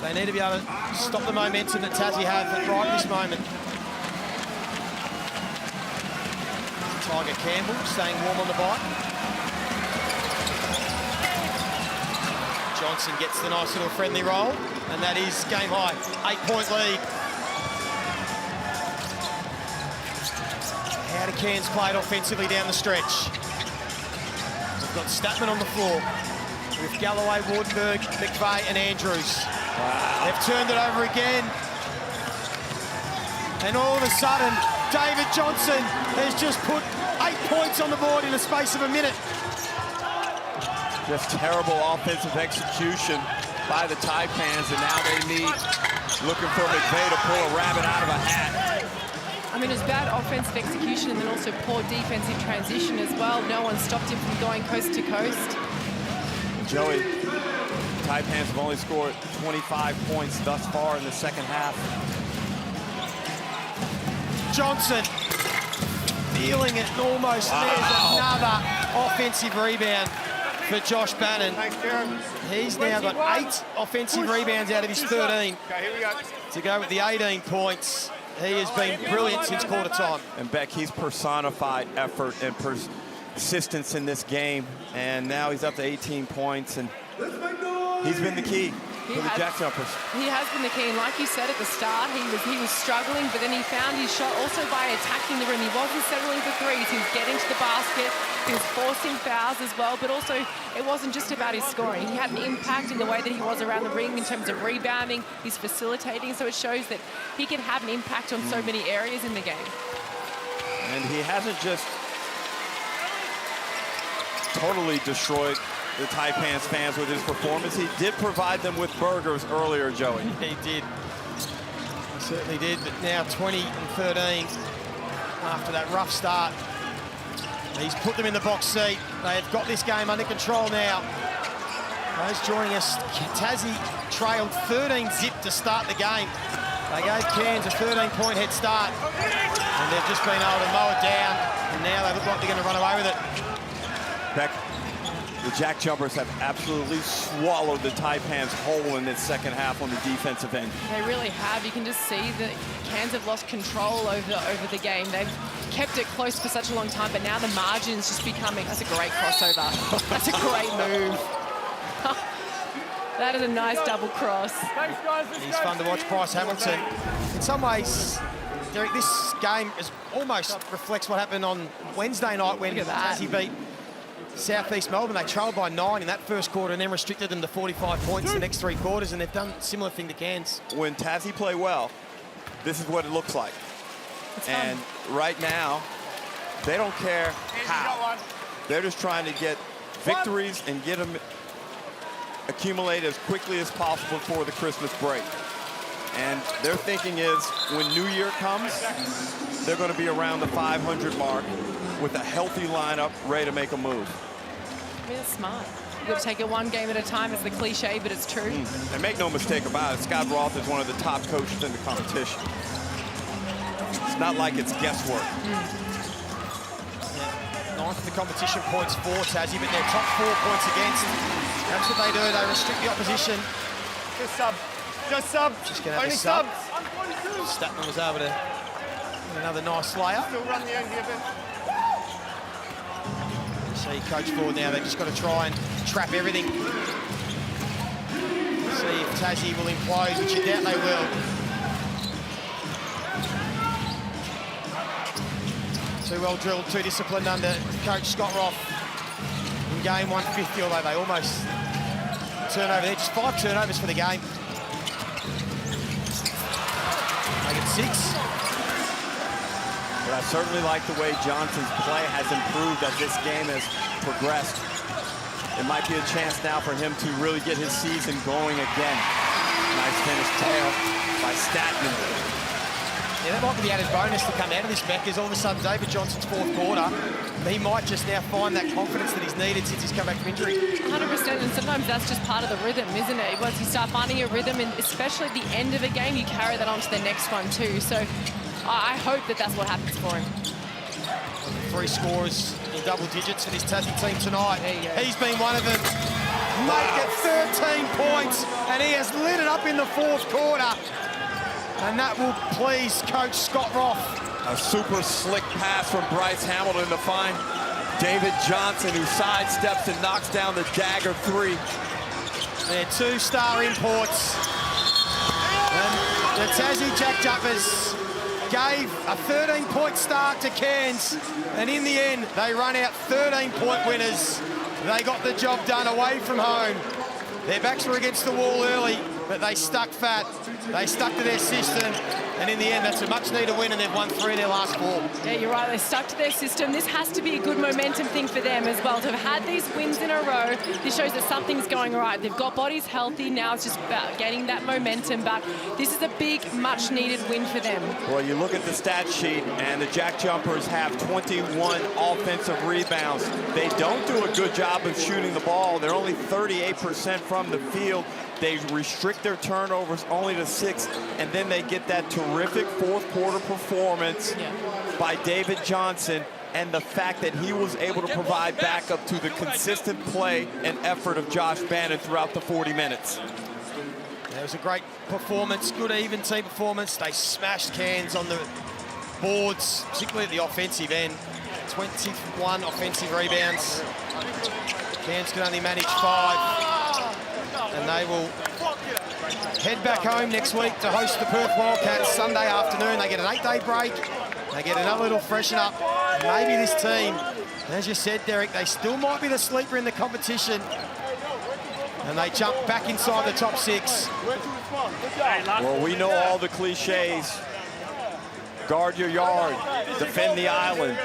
They need to be able to stop the momentum that Tassie have at right this moment. Tiger Campbell staying warm on the bike. Johnson gets the nice little friendly roll, and that is game high, 8-point lead. How do Cairns play it offensively down the stretch? We've got Statman on the floor with Galloway, Wardenberg, McVay and Andrews. Wow. They've turned it over again. And all of a sudden, David Johnson has just put 8 points on the board in the space of a minute. Just terrible offensive execution by the Taipans, and now they need, looking for McVay to pull a rabbit out of a hat. I mean, it was bad offensive execution and then also poor defensive transition as well. No one stopped him from going coast to coast. Joey, Taipans have only scored 25 points thus far in the second half. Johnson feeling it, and almost there's another offensive rebound for Josh Bannon. Thanks, Jared. He's now got 8 offensive rebounds out of his 13. Okay, here we go. To go with the 18 points. He has been brilliant since quarter time. And Beck, he's personified effort and persistence in this game. And now he's up to 18 points, and he's been the key for the JackJumpers. He has been the key, and like you said at the start, he was struggling, but then he found his shot also by attacking the rim. He wasn't settling for threes. He was getting to the basket. He was forcing fouls as well, but also it wasn't just about his scoring. He had an impact in the way that he was around the ring in terms of rebounding, he's facilitating, so it shows that he can have an impact on so many areas in the game. And he hasn't just totally destroyed the Taipans fans with his performance. He did provide them with burgers earlier, Joey. He did. He certainly did, but now 20 and 13 after that rough start. He's put them in the box seat. They have got this game under control now. Those joining us, Tassie trailed 13-zip to start the game. They gave Cairns a 13-point head start, and they've just been able to mow it down, and now they look like they're going to run away with it. Beck, the JackJumpers have absolutely swallowed the Taipans whole in this second half on the defensive end. They really have. You can just see that Cairns have lost control over the game. They've kept it close for such a long time, but now the margin's just becoming... That's a great crossover. That's a great move. That is a nice double cross. Thanks, guys. He's fun to watch, Bryce Hamilton. In some ways, Derek, this game almost reflects what happened on Wednesday night when Tassie beat South East Melbourne. They trailed by 9 in that first quarter and then restricted them to 45 points the next 3 quarters, and they've done a similar thing to Cairns. When Tassie play well, this is what it looks like. And right now, they don't care how. They're just trying to get victories and get them accumulated as quickly as possible for the Christmas break. And their thinking is when New Year comes, they're going to be around the 500 mark with a healthy lineup ready to make a move. I mean, it's smart. You've got to take it one game at a time. It's the cliche, but it's true. And make no mistake about it, Scott Roth is one of the top coaches in the competition. It's not like it's guesswork. Ninth in the competition, points for Tassie, but they're top 4 points against. That's what they do. They restrict the opposition. Just sub. Just sub. Just going to have a sub. Statman was able to get another nice layup. Still run the end here a bit. See Coach Ford now, they've just got to try and trap everything. See if Tassie will implode, which you doubt they will. Too well drilled, too disciplined under Coach Scott Roth in game 150, although they almost turn over there. Just 5 turnovers for the game. Make it 6. But I certainly like the way Johnson's play has improved as this game has progressed. It might be a chance now for him to really get his season going again. Nice finish tail by Statman. Yeah, that might be the added bonus to come out of this, Beck, is all of a sudden David Johnson's 4th quarter. He might just now find that confidence that he's needed since he's come back from injury. 100%, and sometimes that's just part of the rhythm, isn't it? Once you start finding a rhythm, and especially at the end of a game, you carry that on to the next one too. So I hope that that's what happens for him. 3 scorers in double digits for this Tassie team tonight. He's been one of them. Make it 13 points, and he has lit it up in the 4th quarter. And that will please Coach Scott Roth. A super slick pass from Bryce Hamilton to find David Johnson, who sidesteps and knocks down the dagger 3. They're 2-star imports. And the Tassie JackJumpers gave a 13-point start to Cairns, and in the end, they run out 13-point winners. They got the job done away from home. Their backs were against the wall early, but they stuck fat. They stuck to their system, And in the end, that's a much-needed win, and they've won 3 of their last 4. Yeah, you're right. They stuck to their system. This has to be a good momentum thing for them as well. To have had these wins in a row, this shows that something's going right. They've got bodies healthy. Now it's just about getting that momentum back. This is a big, much-needed win for them. Well, you look at the stat sheet, and the JackJumpers have 21 offensive rebounds. They don't do a good job of shooting the ball. They're only 38% from the field. They restrict their turnovers only to 6, and then they get that terrific fourth-quarter performance by David Johnson, and the fact that he was able to provide backup to the consistent play and effort of Josh Bannon throughout the 40 minutes. It was a great performance, good even team performance. They smashed Cairns on the boards, particularly at the offensive end. 21 offensive rebounds. Cairns can only manage 5. And they will head back home next week to host the Perth Wildcats Sunday afternoon. They get an 8-day break. They get another little freshen up. Maybe this team, as you said, Derek, they still might be the sleeper in the competition. And they jump back inside the top 6. Well, we know all the cliches. Guard your yard, defend the island.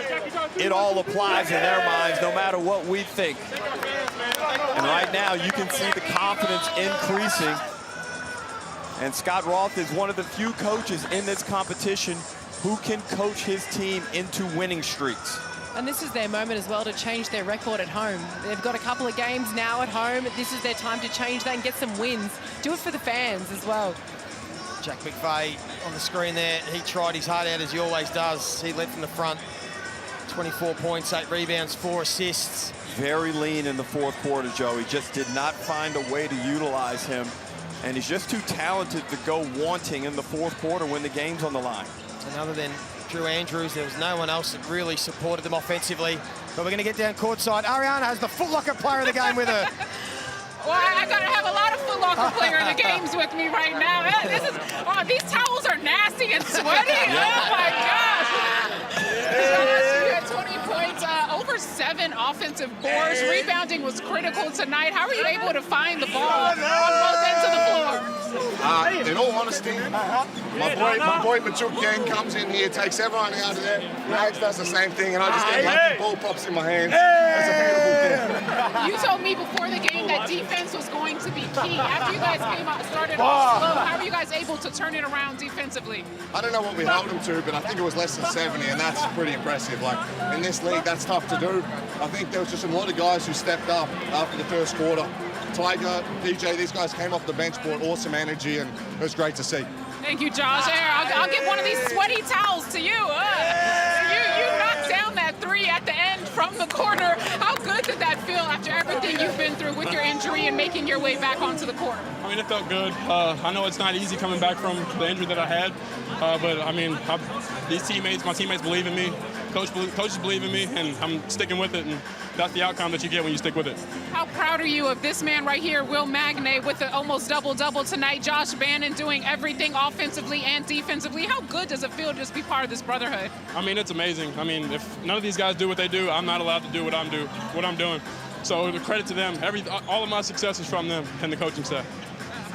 It all applies in their minds, no matter what we think. And right now, you can see the confidence increasing. And Scott Roth is one of the few coaches in this competition who can coach his team into winning streaks. And this is their moment as well to change their record at home. They've got a couple of games now at home. This is their time to change that and get some wins. Do it for the fans as well. Jack McVeigh on the screen there. He tried his heart out, as he always does. He led from the front. 24 points, 8 rebounds, 4 assists. Very lean in the fourth quarter, Joe. He just did not find a way to utilize him. And he's just too talented to go wanting in the fourth quarter when the game's on the line. And other than Drew Andrews, there was no one else that really supported them offensively. But we're going to get down courtside. Ariana has the Foot Locker player of the game with her. Well, I gotta have a lot of Foot Locker player in the games with me right now. These towels are nasty and sweaty. Oh my gosh! You had 20 points, over 7 offensive boards. Rebounding was critical tonight. How are you able to find the ball on both ends of the floor? In all honesty, my boy Matuk Gang comes in here, takes everyone out of there. Mags does the same thing, and I just get lucky ball pops in my hands. That's a beautiful thing. You told me before the game that defense was going to be key. After you guys came out, started off slow, how are you guys able to turn it around defensively? I don't know what we held them to, but I think it was less than 70, and that's pretty impressive. Like, in this league, that's tough to do. I think there was just a lot of guys who stepped up after the first quarter. Tiger, DJ, these guys came off the bench, brought awesome energy, and it was great to see. Thank you, Josh. Here, I'll give one of these sweaty towels to you. You knocked down that 3 at the end from the corner. How good did that feel after everything you've been through with your injury and making your way back onto the court? I mean, it felt good. I know it's not easy coming back from the injury that I had, but I mean, my teammates believe in me. Coaches believe in me, and I'm sticking with it, and that's the outcome that you get when you stick with it. How proud are you of this man right here, Will Magnay, with the almost double-double tonight? Josh Bannon doing everything offensively and defensively. How good does it feel to just be part of this brotherhood? I mean, it's amazing. I mean, if none of these guys do what they do, I'm not allowed to do what I'm doing. So the credit to them. All of my success is from them and the coaching staff.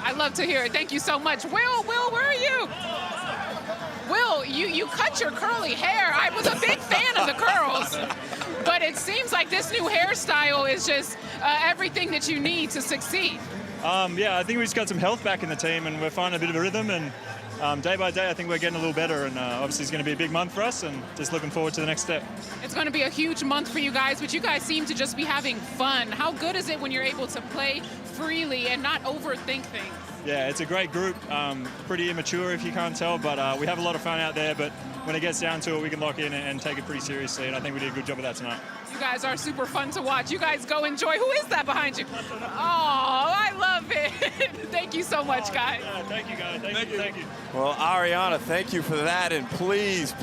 I love to hear it. Thank you so much. Will, where are you? Will, you cut your curly hair. I was a big fan of the curls. But it seems like this new hairstyle is just everything that you need to succeed. Yeah, I think we just got some health back in the team, and we're finding a bit of a rhythm. And day by day, I think we're getting a little better. And obviously, it's going to be a big month for us, and just looking forward to the next step. It's going to be a huge month for you guys, but you guys seem to just be having fun. How good is it when you're able to play freely and not overthink things? Yeah, it's a great group. Pretty immature, if you can't tell, but we have a lot of fun out there. But when it gets down to it, we can lock in and take it pretty seriously, and I think we did a good job of that tonight. You guys are super fun to watch. You guys go enjoy. Who is that behind you? Oh, I love it. Thank you so much, guys. Yeah, thank you, guys. Thank you. Well, Ariana, thank you for that, and please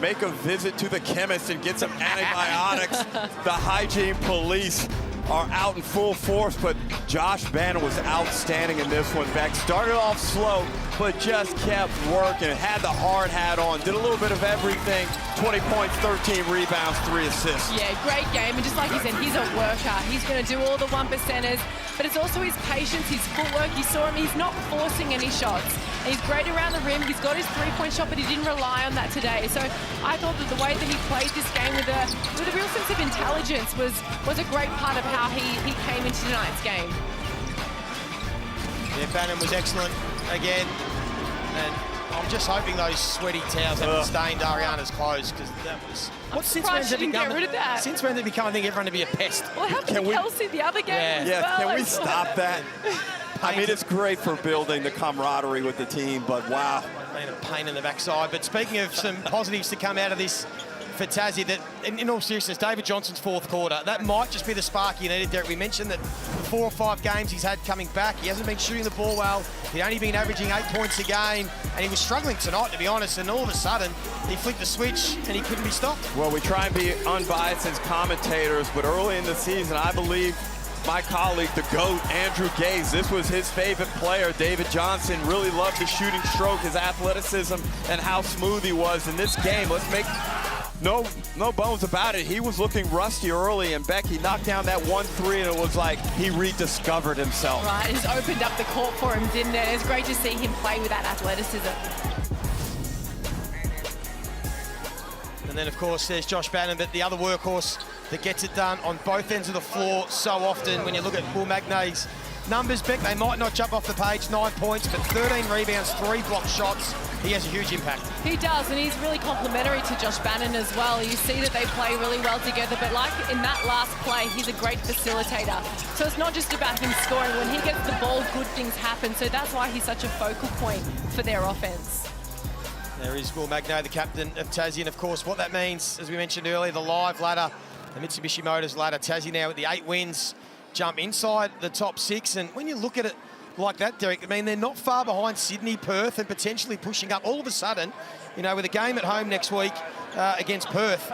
make a visit to the chemist and get some antibiotics. The hygiene police are out in full force, but Josh Bannon was outstanding in this one, Beck. Started off slow, but just kept working, had the hard hat on, did a little bit of everything. 20 points, 13 rebounds, 3 assists. Yeah, great game. And just like you said, he's a worker. He's going to do all the 1%ers, but it's also his patience, his footwork. You saw him, he's not forcing any shots. And he's great around the rim. He's got his three-point shot, but he didn't rely on that today. So I thought that the way that he played this game with a real sense of intelligence was a great part of how he came into tonight's game. Yeah, Bannon was excellent again. And I'm just hoping those sweaty towels haven't stained Ariana's clothes, because that was... Since when did it become, I think, everyone to be a pest? Well, how can Kelsey the other game as well? Can we stop that? I mean, it's great for building the camaraderie with the team, but wow. Been a pain in the backside. But speaking of some positives to come out of this for Tassie, that in all seriousness, David Johnson's fourth quarter, that might just be the spark he needed, Derek. We mentioned that 4 or 5 games he's had coming back. He hasn't been shooting the ball well. He'd only been averaging 8 points a game, and he was struggling tonight, to be honest, and all of a sudden, he flicked the switch and he couldn't be stopped. Well, we try and be unbiased as commentators, but early in the season, I believe my colleague, the GOAT, Andrew Gaze, this was his favorite player. David Johnson really loved his shooting stroke, his athleticism, and how smooth he was in this game. Let's make no bones about it. He was looking rusty early, and Becky knocked down that 1-3, and it was like he rediscovered himself. Right, it's opened up the court for him, didn't it? It's great to see him play with that athleticism. And then, of course, there's Josh Bannon, but the other workhorse that gets it done on both ends of the floor so often. When you look at Will Magnay's numbers, Beck, they might not jump off the page, 9 points, but 13 rebounds, 3 block shots. He has a huge impact. He does, and he's really complimentary to Josh Bannon as well. You see that they play really well together, but like in that last play, he's a great facilitator. So it's not just about him scoring. When he gets the ball, good things happen. So that's why he's such a focal point for their offense. There is Will Magnay, the captain of Tassie, and of course what that means, as we mentioned earlier, the live ladder, the Mitsubishi Motors ladder. Tassie now with the 8 wins, jump inside the top 6, and when you look at it like that, Derek, I mean, they're not far behind Sydney, Perth, and potentially pushing up. All of a sudden, you know, with a game at home next week against Perth,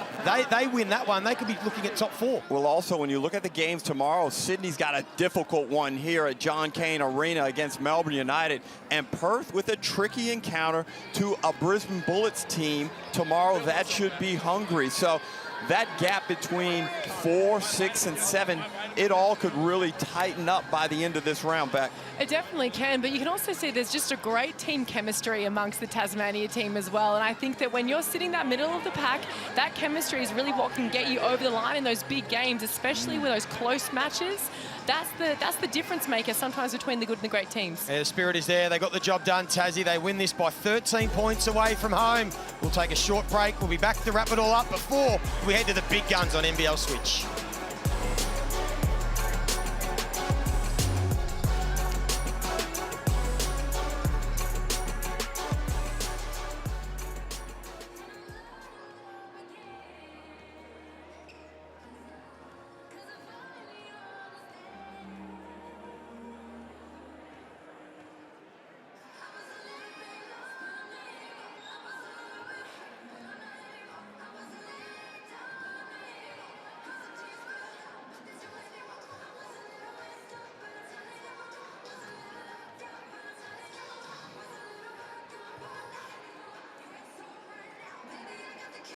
they win that one, they could be looking at top 4. Well, also, when you look at the games tomorrow, Sydney's got a difficult one here at John Cain Arena against Melbourne United, and Perth with a tricky encounter to a Brisbane Bullets team tomorrow. That should be hungry. So that gap between 4, 6, and 7, it all could really tighten up by the end of this round, Beck. It definitely can, but you can also see there's just a great team chemistry amongst the Tasmania team as well. And I think that when you're sitting that middle of the pack, that chemistry is really what can get you over the line in those big games, especially with those close matches. That's the difference maker sometimes between the good and the great teams. Yeah, the spirit is there. They got the job done, Tassie. They win this by 13 points away from home. We'll take a short break. We'll be back to wrap it all up before we head to the big guns on NBL Switch.